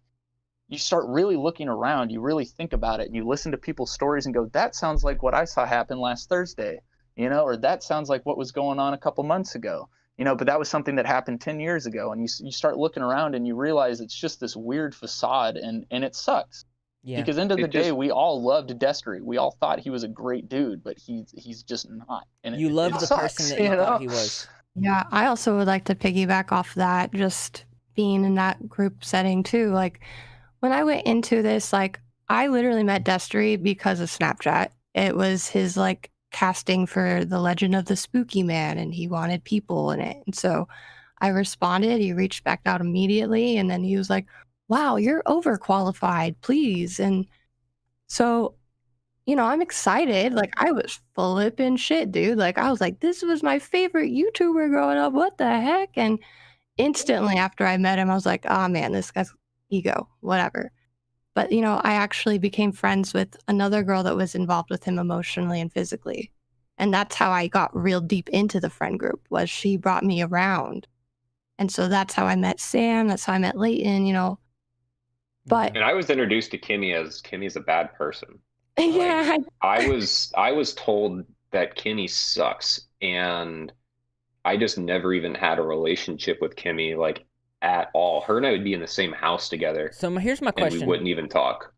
you start really looking around, you really think about it, and you listen to people's stories and go, that sounds like what I saw happen last Thursday. You know, or that sounds like what was going on a couple months ago, you know, but that was something that happened 10 years ago. And you start looking around and you realize it's just this weird facade, and it sucks. Yeah. Because end of the day, we all loved Destery. We all thought he was a great dude, but he's just not. And you loved the person that you thought he was. Yeah, I also would like to piggyback off that, just being in that group setting too. Like when I went into this, like I literally met Destery because of Snapchat. It was his like casting for The Legend of the Spooky Man, and he wanted people in it. And so I responded. He reached back out immediately, and then he was like, "Wow, you're overqualified, please." And so I'm excited. Like, I was flipping shit, dude. Like, I was like, this was my favorite YouTuber growing up. What the heck? And instantly after I met him, I was like, oh man, this guy's ego, whatever. But, I actually became friends with another girl that was involved with him emotionally and physically. And that's how I got real deep into the friend group, was she brought me around. And so that's how I met Sam. That's how I met Leighton. But And I was introduced to Kimmy as Kimmy's a bad person. yeah, I was told that Kimmy sucks, and I just never even had a relationship with Kimmy like at all. Her and I would be in the same house together, So here's my and we question. wouldn't even talk.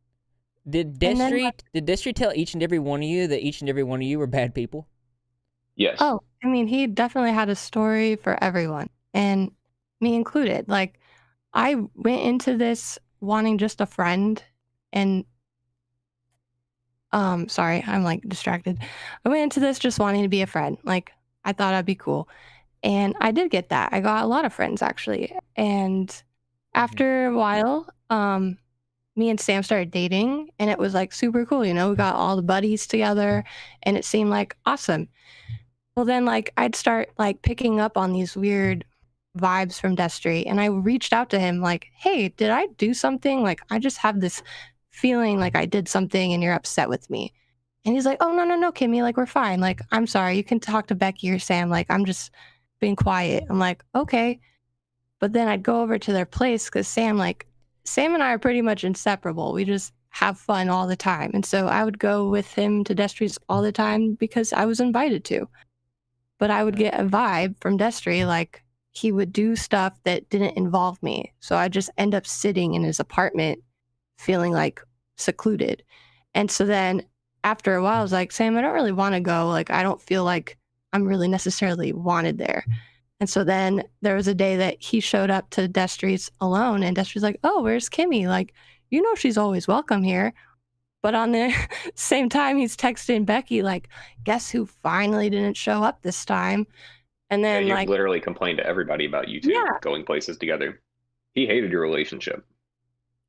Did And then, Destry tell each and every one of you that each and every one of you were bad people? Yes. oh, I mean, he definitely had a story for everyone, and me included. Like, I went into this wanting just a friend, and sorry, I'm like distracted. I went into this just wanting to be a friend. Like, I thought I'd be cool, and I did get that. I got a lot of friends actually, and after a while, me and Sam started dating, and it was like super cool. We got all the buddies together, and it seemed like awesome. Well, then, like, I'd start, like, picking up on these weird vibes from Destry, and I reached out to him like, "Hey, did I do something? Like, I just have this feeling like I did something and you're upset with me." And he's like, "Oh, no, no, no, Kimmy, like, we're fine. Like, I'm sorry. You can talk to Becky or Sam. Like, I'm just being quiet." I'm like, "Okay." But then I'd go over to their place because Sam and I are pretty much inseparable. We just have fun all the time. And so I would go with him to Destry's all the time because I was invited to. But I would get a vibe from Destry, like he would do stuff that didn't involve me. So I just end up sitting in his apartment feeling like secluded. And so then after a while, I was like, Sam, I don't really want to go. Like, I don't feel like I'm really necessarily wanted there. And so then there was a day that he showed up to Destry's alone, and Destry's like, oh, where's Kimmy? Like, she's always welcome here. But on the same time, he's texting Becky, like, guess who finally didn't show up this time? And Yeah, then, he like, literally complained to everybody about you two yeah, going places together. He hated your relationship.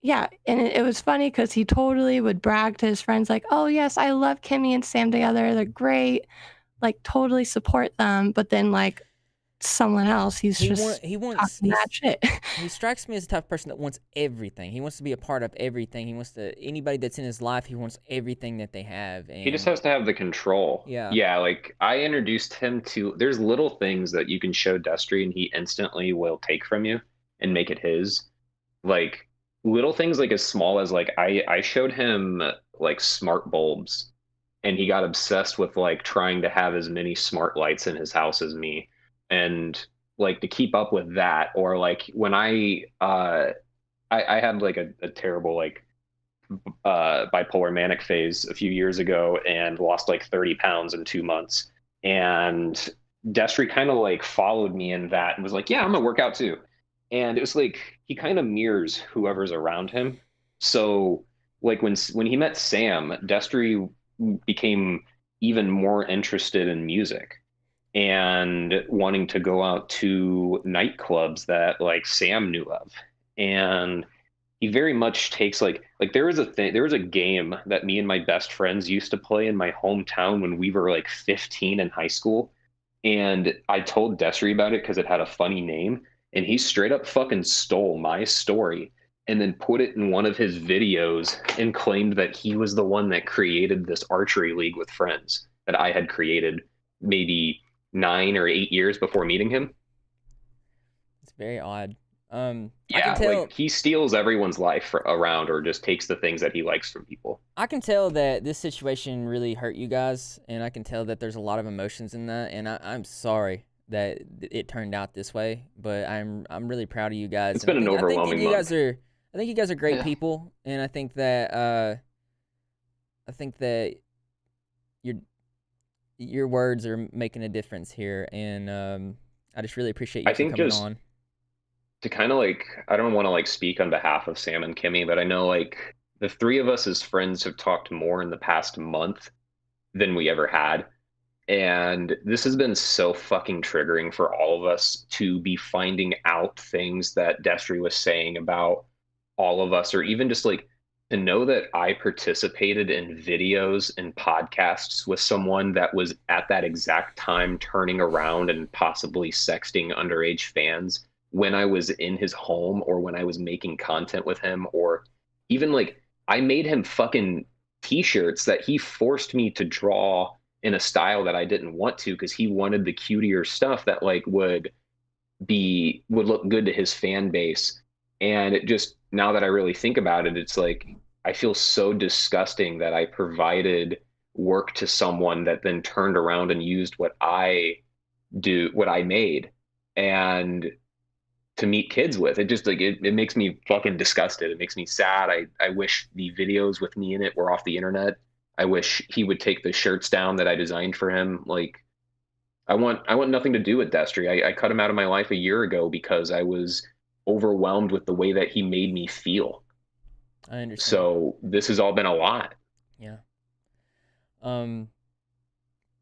yeah. And it was funny because he totally would brag to his friends, like, oh, yes, I love Kimmy and Sam together. They're great. Like, totally support them. But then, like, someone else, he's just talking that shit. He strikes me as the type of person that wants everything. He wants to be a part of everything. He wants to, anybody that's in his life, he wants everything that they have. And He just has to have the control. Yeah, like I introduced him to, there's little things that you can show Destry and he instantly will take from you and make it his. Like little things like as small as like I showed him like smart bulbs, and he got obsessed with like trying to have as many smart lights in his house as me. And like to keep up with that, or like when I had like a terrible like bipolar manic phase a few years ago and lost like 30 pounds in 2 months. And Destry kind of like followed me in that and was like, yeah, I'm gonna work out too. And it was like he kind of mirrors whoever's around him. So like when he met Sam, Destry became even more interested in music and wanting to go out to nightclubs that like Sam knew of. And he very much takes like there was a game that me and my best friends used to play in my hometown when we were like 15 in high school, and I told Desiree about it because it had a funny name, and he straight up fucking stole my story and then put it in one of his videos and claimed that he was the one that created this archery league with friends that I had created maybe 9 or 8 years before meeting him. it's very odd. Yeah, I can tell, like he steals everyone's life around or just takes the things that he likes from people. I can tell that this situation really hurt you guys, and I can tell that there's a lot of emotions in that, and I'm sorry that it turned out this way, but I'm really proud of you guys. It's And been an overwhelming month. I think you guys are great Yeah. people, and I think that your words are making a difference here, and I just really appreciate you I for think coming just on. to kind of like, I don't want to like speak on behalf of Sam and Kimmy, but I know like the three of us as friends have talked more in the past month than we ever had. And this has been so fucking triggering for all of us to be finding out things that Destry was saying about all of us, or even just like to know that I participated in videos and podcasts with someone that was at that exact time turning around and possibly sexting underage fans when I was in his home or when I was making content with him, or even like I made him fucking t-shirts that he forced me to draw in a style that I didn't want to because he wanted the cutier stuff that like would look good to his fan base. And it just, now that I really think about it, it's like I feel so disgusting that I provided work to someone that then turned around and used what I made and to meet kids with. It just like it makes me fucking disgusted. It makes me sad. I wish the videos with me in it were off the internet. I wish he would take the shirts down that I designed for him. Like I want nothing to do with Destry. I cut him out of my life a year ago because I was overwhelmed with the way that he made me feel. I understand. So this has all been a lot. Yeah.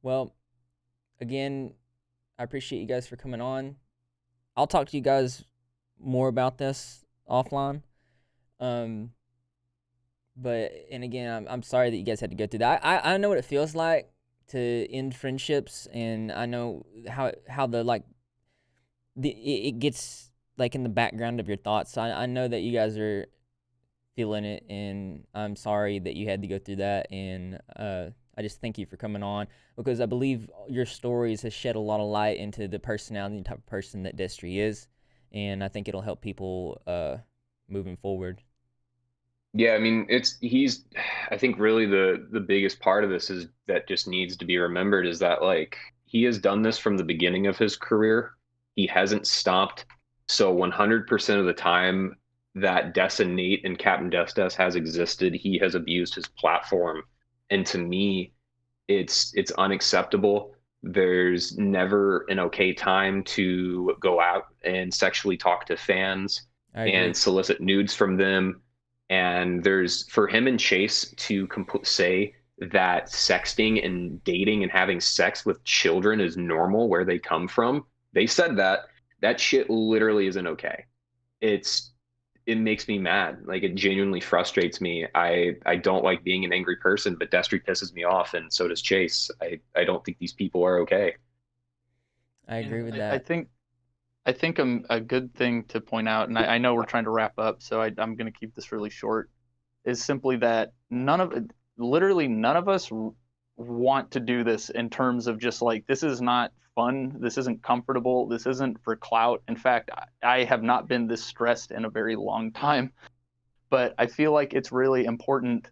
Well, again, I appreciate you guys for coming on. I'll talk to you guys more about this offline. But and again, I'm sorry that you guys had to go through that. I know what it feels like to end friendships, and I know how the like it gets like in the background of your thoughts. So I know that you guys are feeling it, and I'm sorry that you had to go through that. And I just thank you for coming on, because I believe your stories has shed a lot of light into the personality and type of person that Destry is, and I think it'll help people moving forward. Yeah, I mean, I think really the biggest part of this is that just needs to be remembered is that like he has done this from the beginning of his career. He hasn't stopped. So 100% of the time that Nate and Captain Destes has existed, he has abused his platform. And to me, it's unacceptable. There's never an okay time to go out and sexually talk to fans I agree. and solicit nudes from them. And there's for him and Chase to say that sexting and dating and having sex with children is normal where they come from. They said that shit literally isn't okay. It makes me mad. Like it genuinely frustrates me. I don't like being an angry person, but Destry pisses me off, and so does Chase. I don't think these people are okay. I agree with that. I think a good thing to point out, and I know we're trying to wrap up, so I'm going to keep this really short, is simply that literally none of us want to do this in terms of just like, this is not fun, this isn't comfortable, this isn't for clout. In fact, I have not been this stressed in a very long time. But I feel like it's really important,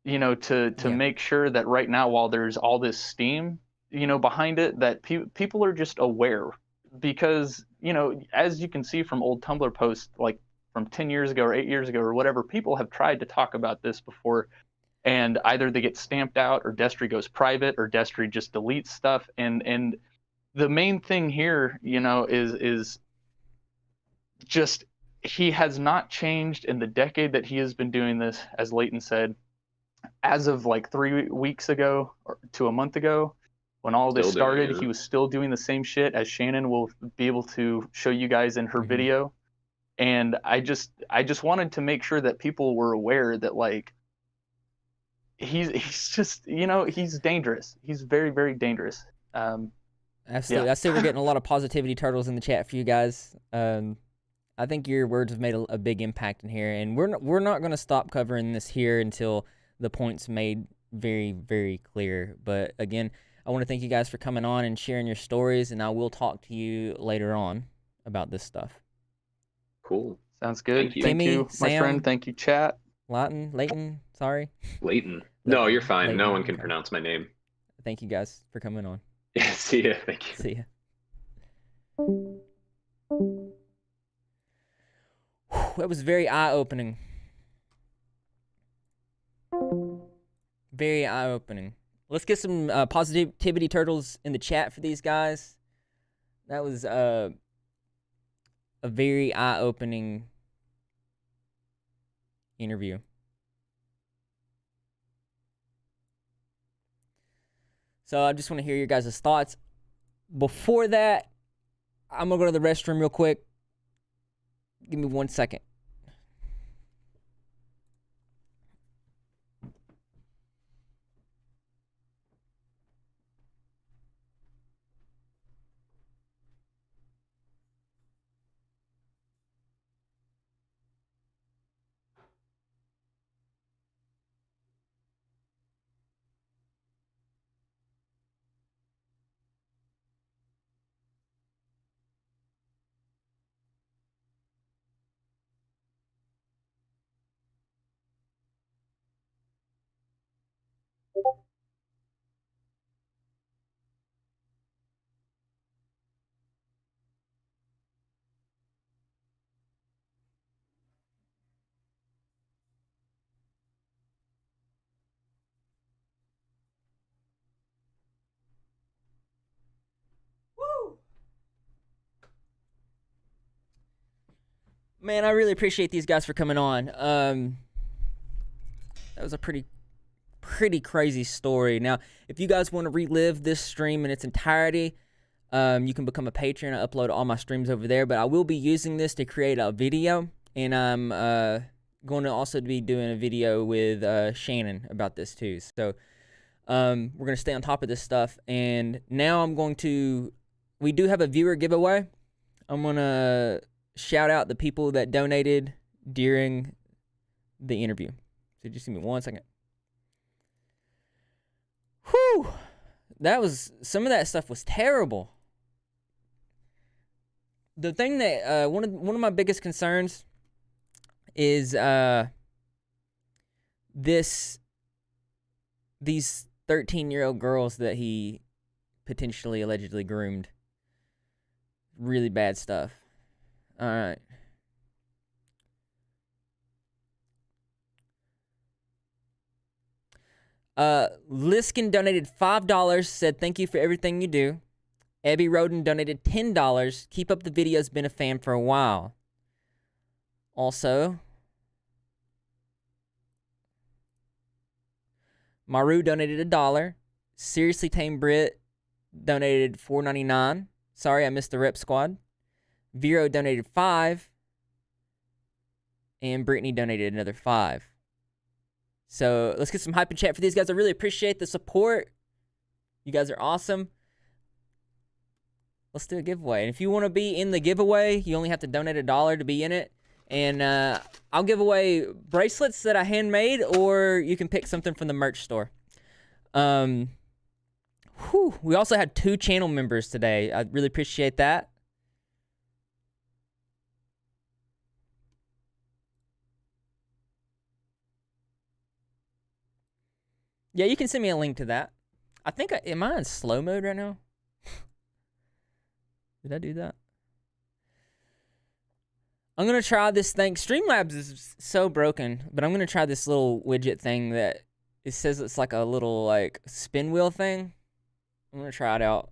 to make sure that right now, while there's all this steam, behind it, that people are just aware. Because, as you can see from old Tumblr posts, like from 10 years ago or 8 years ago or whatever, people have tried to talk about this before, and either they get stamped out, or Destry goes private, or Destry just deletes stuff. And the main thing here, is just he has not changed in the decade that he has been doing this, as Leighton said. As of like 3 weeks ago or to a month ago, when all this started, he was still doing the same shit, as Shannon will be able to show you guys in her video. And I just wanted to make sure that people were aware that like he's just, he's dangerous. He's very, very dangerous. Absolutely. Yeah. I see we're getting a lot of positivity turtles in the chat for you guys. I think your words have made a big impact in here, and we're not going to stop covering this here until the point's made very, very clear. But again, I want to thank you guys for coming on and sharing your stories, and I will talk to you later on about this stuff. Cool. Sounds good. Thank you. Thank you, my Sam, friend. Thank you, chat. Leighton, sorry. Leighton. No, you're fine. Leighton, no one can okay. pronounce my name. Thank you guys for coming on. See ya. Thank you. See ya. That was very eye-opening. Very eye-opening. Let's get some positivity turtles in the chat for these guys. That was a very eye-opening interview. So I just want to hear your guys' thoughts. Before that, I'm going to go to the restroom real quick. Give me 1 second. Man, I really appreciate these guys for coming on. That was a pretty crazy story. Now, if you guys want to relive this stream in its entirety, you can become a patron. I upload all my streams over there, but I will be using this to create a video, and I'm going to also be doing a video with Shannon about this too. So we're going to stay on top of this stuff, and now we do have a viewer giveaway. I'm going to shout out the people that donated during the interview. So just give me 1 second. Whew! Some of that stuff was terrible. The thing that one of my biggest concerns is these 13-year-old girls that he potentially allegedly groomed. Really bad stuff. All right. Liskin donated $5, said thank you for everything you do. Abby Roden donated $10. Keep up the videos, been a fan for a while. Also, Maru donated $1. Seriously Tame Brit donated $4.99. Sorry, I missed the rep squad. Vero donated $5. And Brittany donated another $5. So let's get some hype and chat for these guys. I really appreciate the support. You guys are awesome. Let's do a giveaway. And if you want to be in the giveaway, you only have to donate $1 to be in it. And I'll give away bracelets that I handmade, or you can pick something from the merch store. We also had 2 channel members today. I really appreciate that. Yeah, you can send me a link to that. I think am I in slow mode right now? Did I do that? I'm going to try this thing. Streamlabs is so broken, but I'm going to try this little widget thing that it says it's like a little like spin wheel thing. I'm going to try it out.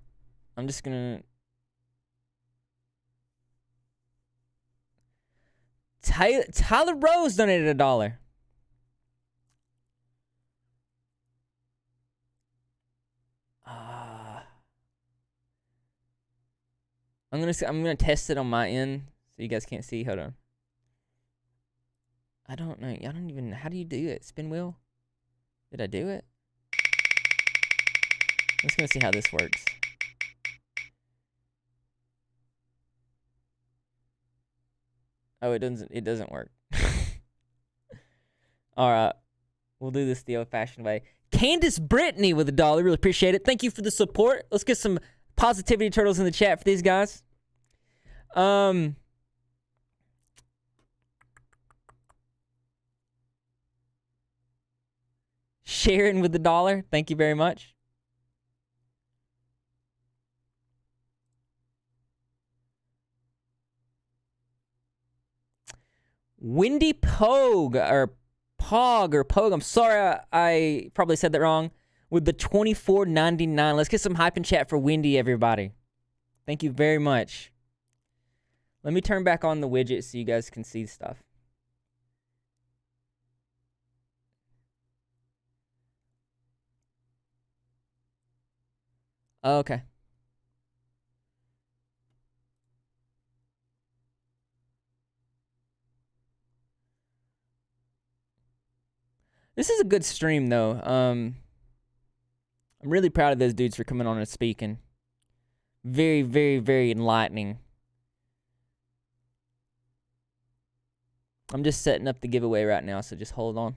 I'm just going to... Tyler Rose donated $1. I'm gonna test it on my end so you guys can't see. Hold on. I don't know. I don't even. How do you do it? Spin wheel? Did I do it? I'm just gonna see how this works. Oh, it doesn't work. All right, we'll do this the old-fashioned way. Candace Brittany with $1. Really appreciate it. Thank you for the support. Let's get some positivity turtles in the chat for these guys. Sharon with $1. Thank you very much. Wendy Pogue or Pogue. I'm sorry, I probably said that wrong. With the $24.99. Let's get some hype and chat for Wendy, everybody. Thank you very much. Let me turn back on the widget so you guys can see stuff. Okay. This is a good stream, though. I'm really proud of those dudes for coming on and speaking. Very, very, very enlightening. I'm just setting up the giveaway right now, so just hold on.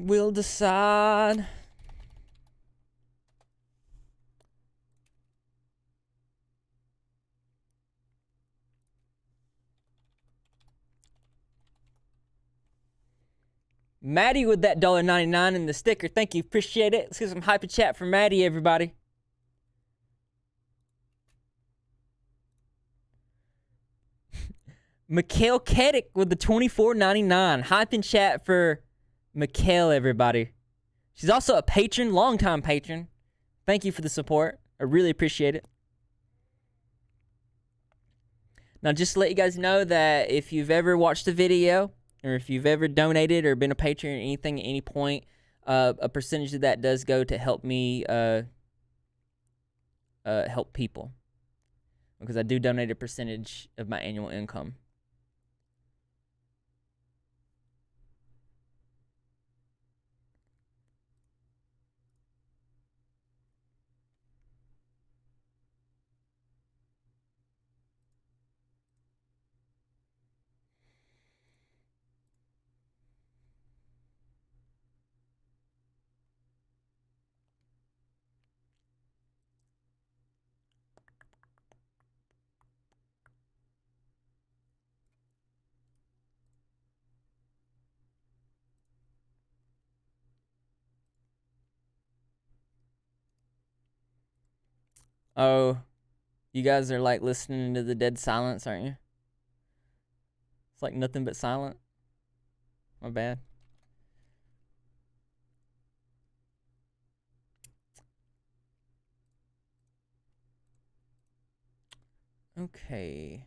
We'll decide. Maddie with that $1.99 in the sticker. Thank you. Appreciate it. Let's get some hyper chat for Maddie, everybody. Mikhail Keddick with the $24.99. Hype in chat for Mikhail, everybody. She's also a patron, longtime patron. Thank you for the support. I really appreciate it. Now, just to let you guys know that if you've ever watched a video, or if you've ever donated or been a patron or anything at any point, a percentage of that does go to help me help people. Because I do donate a percentage of my annual income. Oh, you guys are like listening to the dead silence, aren't you? It's like nothing but silent. My bad. Okay.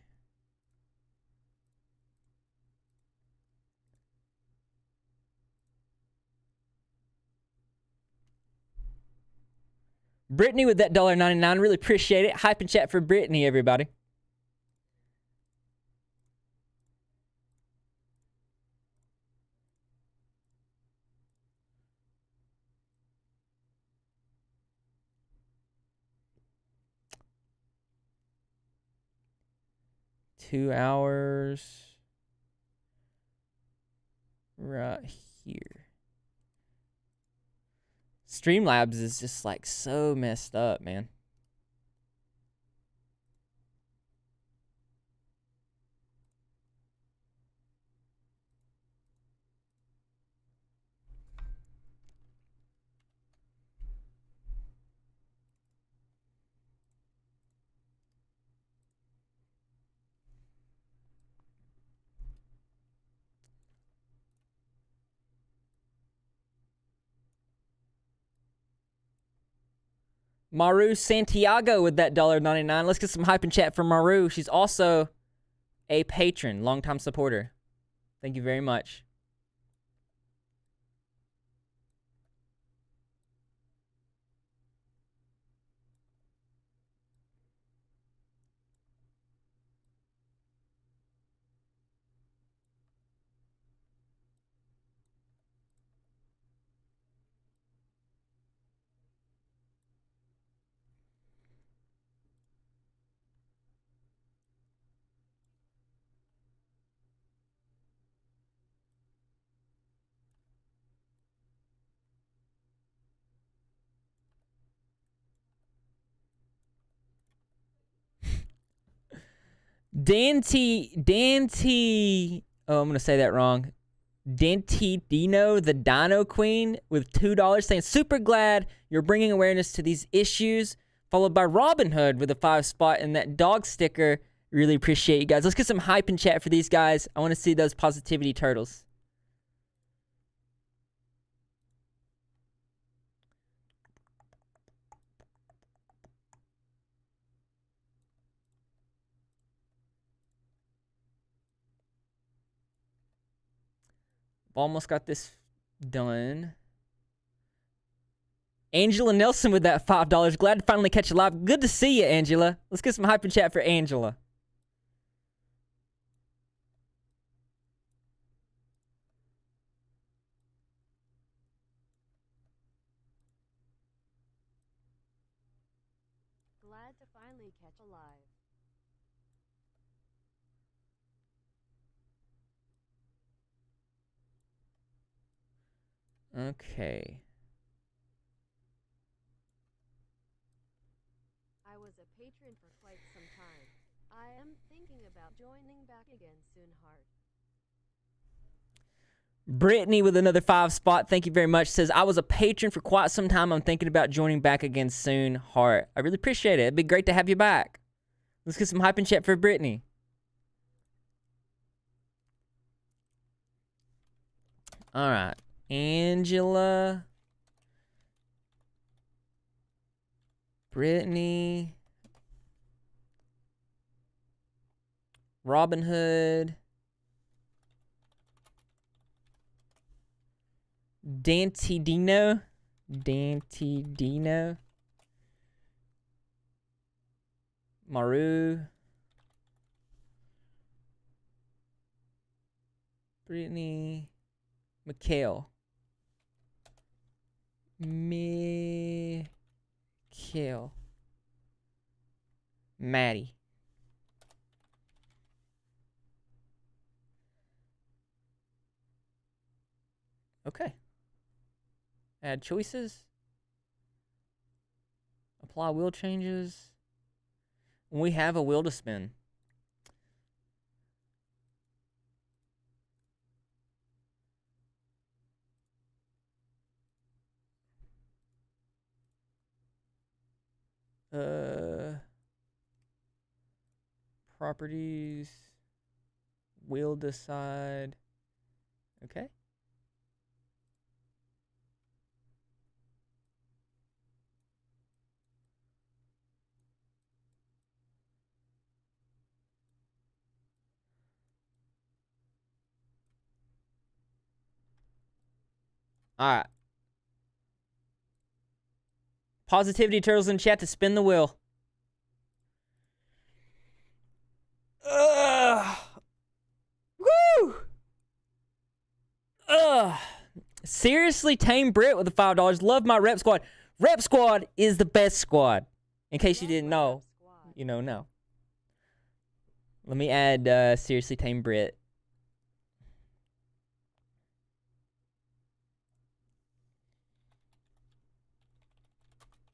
Brittany with that $1.99. Really appreciate it. Hype and chat for Brittany, everybody. $2 hours right here. Streamlabs is just like so messed up, man. Maru Santiago with that $1.99. Let's get some hype and chat for Maru. She's also a patron, longtime supporter. Thank you very much. Dante, oh, I'm going to say that wrong. Dentidino, the Dino Queen, with $2, saying, super glad you're bringing awareness to these issues. Followed by Robin Hood with a 5 spot and that dog sticker. Really appreciate you guys. Let's get some hype in chat for these guys. I want to see those positivity turtles. Almost got this done. Angela Nelson with that $5. Glad to finally catch you live. Good to see you, Angela. Let's get some hype in chat for Angela. Glad to finally catch alive. Okay. I was a patron for quite some time. I am thinking about joining back again soon, Heart. Brittany with another 5 spot. Thank you very much. Says, I was a patron for quite some time. I'm thinking about joining back again soon. Heart. I really appreciate it. It'd be great to have you back. Let's get some hype in chat for Brittany. All right. Angela. Brittany. Robin Hood. Dantidino. Maru. Brittany. Mikhail. Maddie. Okay. Add choices. Apply wheel changes. We have a wheel to spin. Properties. Wheel decide. Okay. All right. Positivity turtles in chat to spin the wheel. Woo! Seriously, Tame Brit with the $5. Love my rep squad. Rep squad is the best squad. In case you didn't know, you know now. Let me add seriously Tame Brit.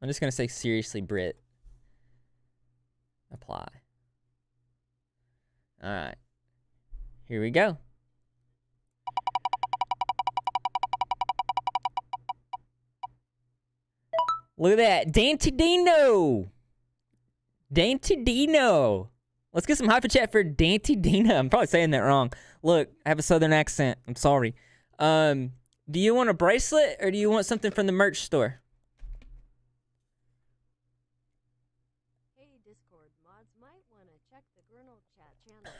I'm just gonna say seriously Brit. Apply. All right. Here we go. Look at that. Dantidino. Let's get some hyper chat for Dantidino. I'm probably saying that wrong. Look, I have a southern accent. I'm sorry. Do you want a bracelet or do you want something from the merch store? Hey, Discord mods might want to check the Gurnal chat channel.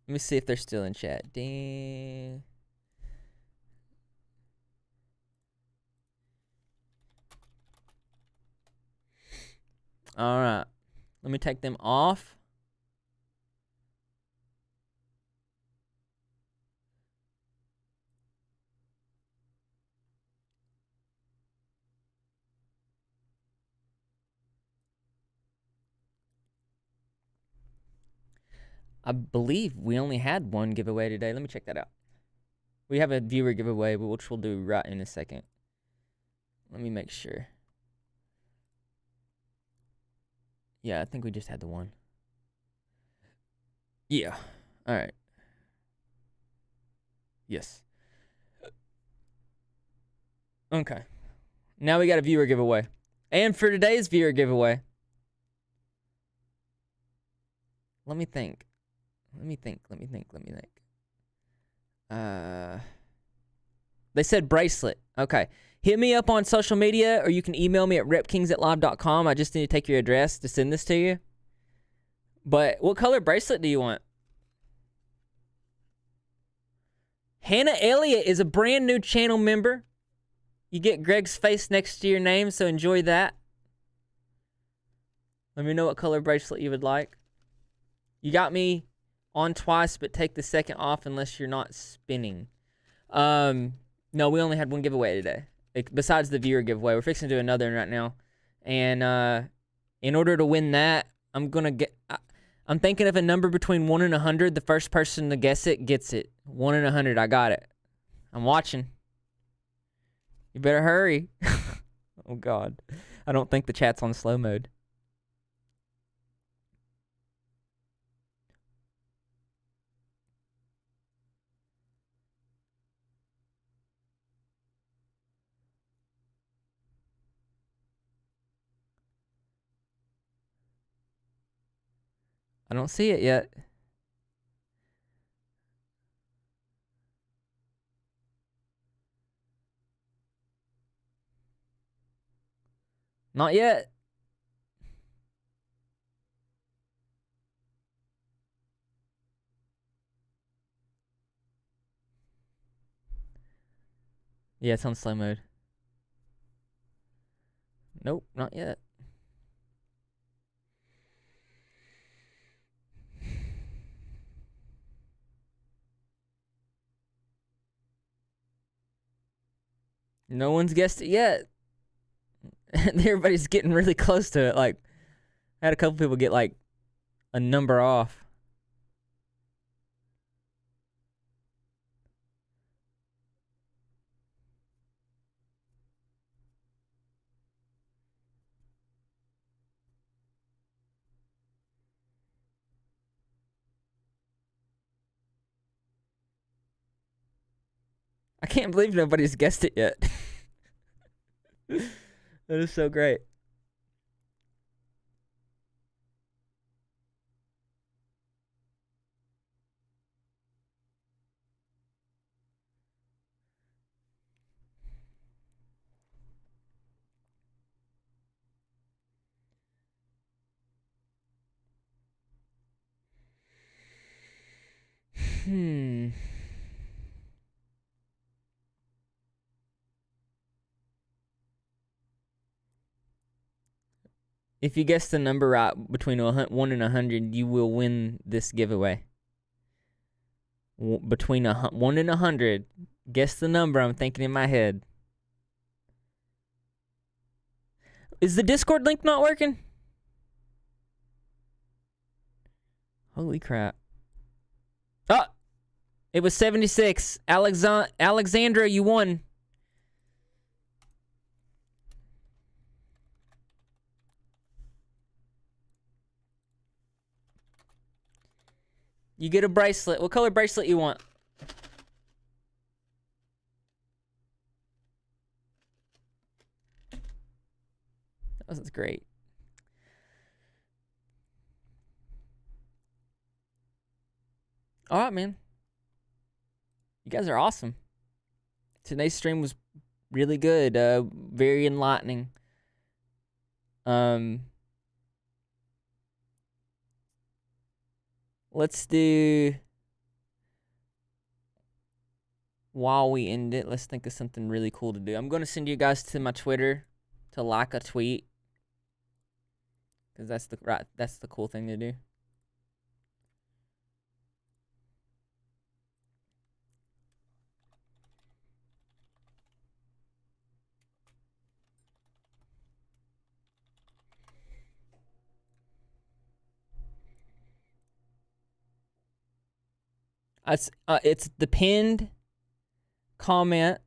Let me see if they're still in chat. Dang. All right. Let me take them off. I believe we only had one giveaway today. Let me check that out. We have a viewer giveaway, which we'll do right in a second. Let me make sure. Yeah, I think we just had the one. Yeah. All right. Yes. Okay. Now we got a viewer giveaway. And for today's viewer giveaway, let me think. They said bracelet. Okay. Hit me up on social media, or you can email me at repkings@live.com. I just need to take your address to send this to you. But what color bracelet do you want? Hannah Elliott is a brand new channel member. You get Greg's face next to your name, so enjoy that. Let me know what color bracelet you would like. You got me on twice, but take the second off unless you're not spinning. No, we only had one giveaway today. Besides the viewer giveaway, we're fixing to do another right now. And in order to win that, I'm thinking of a number between 1 and 100. The first person to guess it gets it. 1 and 100. I got it. I'm watching. You better hurry. Oh, God. I don't think the chat's on slow mode. I don't see it yet. Not yet. Yeah, it's on slow mode. Nope, not yet. No one's guessed it yet. Everybody's getting really close to it. Like, I had a couple people get like a number off. I can't believe nobody's guessed it yet. That is so great. If you guess the number right between 1 and 100, you will win this giveaway. Between 1 and 100, guess the number I'm thinking in my head. Is the Discord link not working? Holy crap. Oh! It was 76. Alexandra, you won. You get a bracelet. What color bracelet you want? That was great. All right, man. You guys are awesome. Today's stream was really good. Very enlightening. Let's do... While we end it, let's think of something really cool to do. I'm going to send you guys to my Twitter to like a tweet. Because that's the cool thing to do. It's the pinned comment,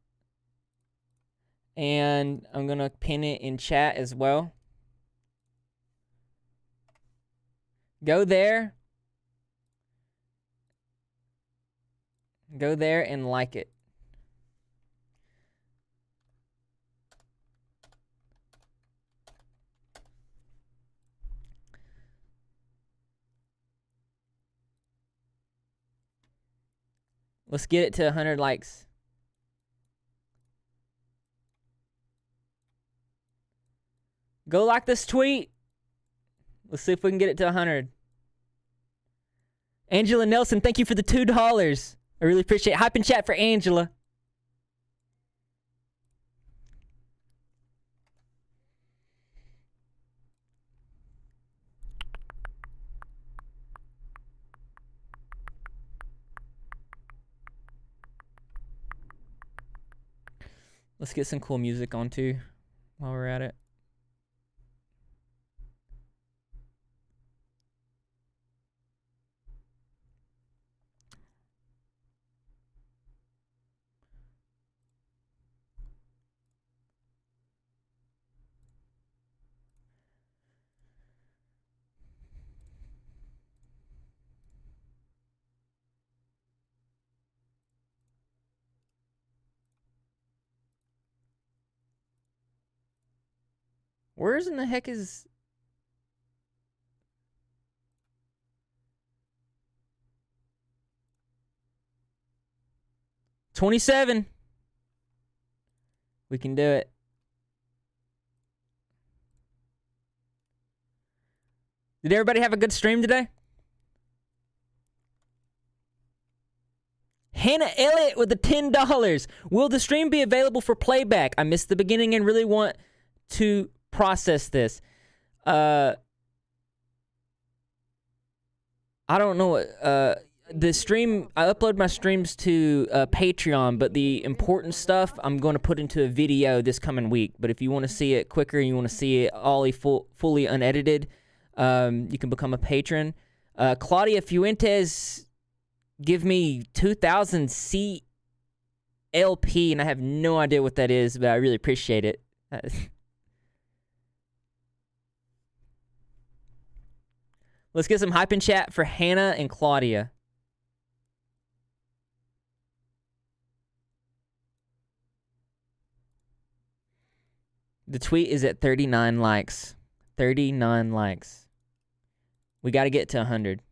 and I'm gonna pin it in chat as well. Go there. Go there and like it. Let's get it to 100 likes. Go like this tweet. Let's see if we can get it to 100. Angela Nelson, thank you for the $2. I really appreciate it. Hype in chat for Angela. Let's get some cool music on too while we're at it. Where's in the heck is... $27. We can do it. Did everybody have a good stream today? Hannah Elliott with the $10. Will the stream be available for playback? I missed the beginning and really want to process this. I don't know. The stream, I upload my streams to Patreon, but the important stuff I'm going to put into a video this coming week. But if you want to see it quicker and you want to see it all fully unedited, you can become a patron. Claudia Fuentes, give me 2,000 CLP, and I have no idea what that is, but I really appreciate it. Let's get some hype in chat for Hannah and Claudia. The tweet is at 39 likes. 39 likes. We got to get to 100.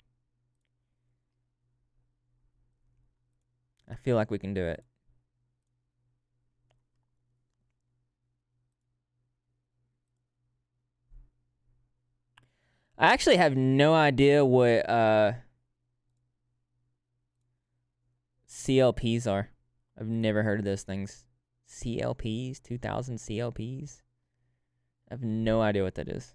I feel like we can do it. I actually have no idea what CLPs are. I've never heard of those things. CLPs? 2,000 CLPs? I have no idea what that is.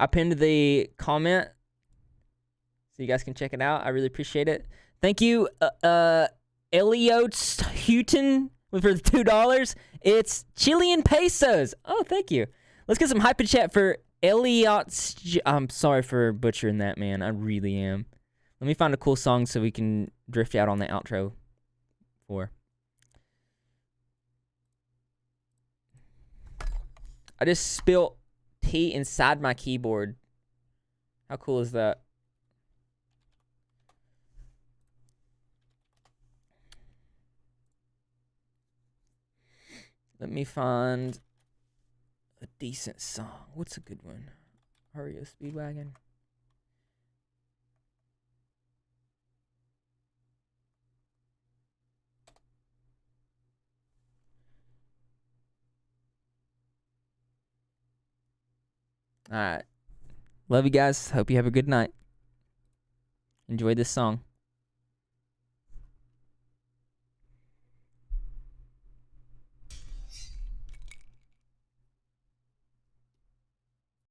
I pinned the comment so you guys can check it out. I really appreciate it. Thank you, Elliot Houghton for the $2. It's Chilean pesos. Oh, thank you. Let's get some hype in chat for Elliot. I'm sorry for butchering that, man. I really am. Let me find a cool song so we can drift out on the outro for. I just spilled tea inside my keyboard. How cool is that? Let me find a decent song. What's a good one? REO Speedwagon. All right. Love you guys. Hope you have a good night. Enjoy this song.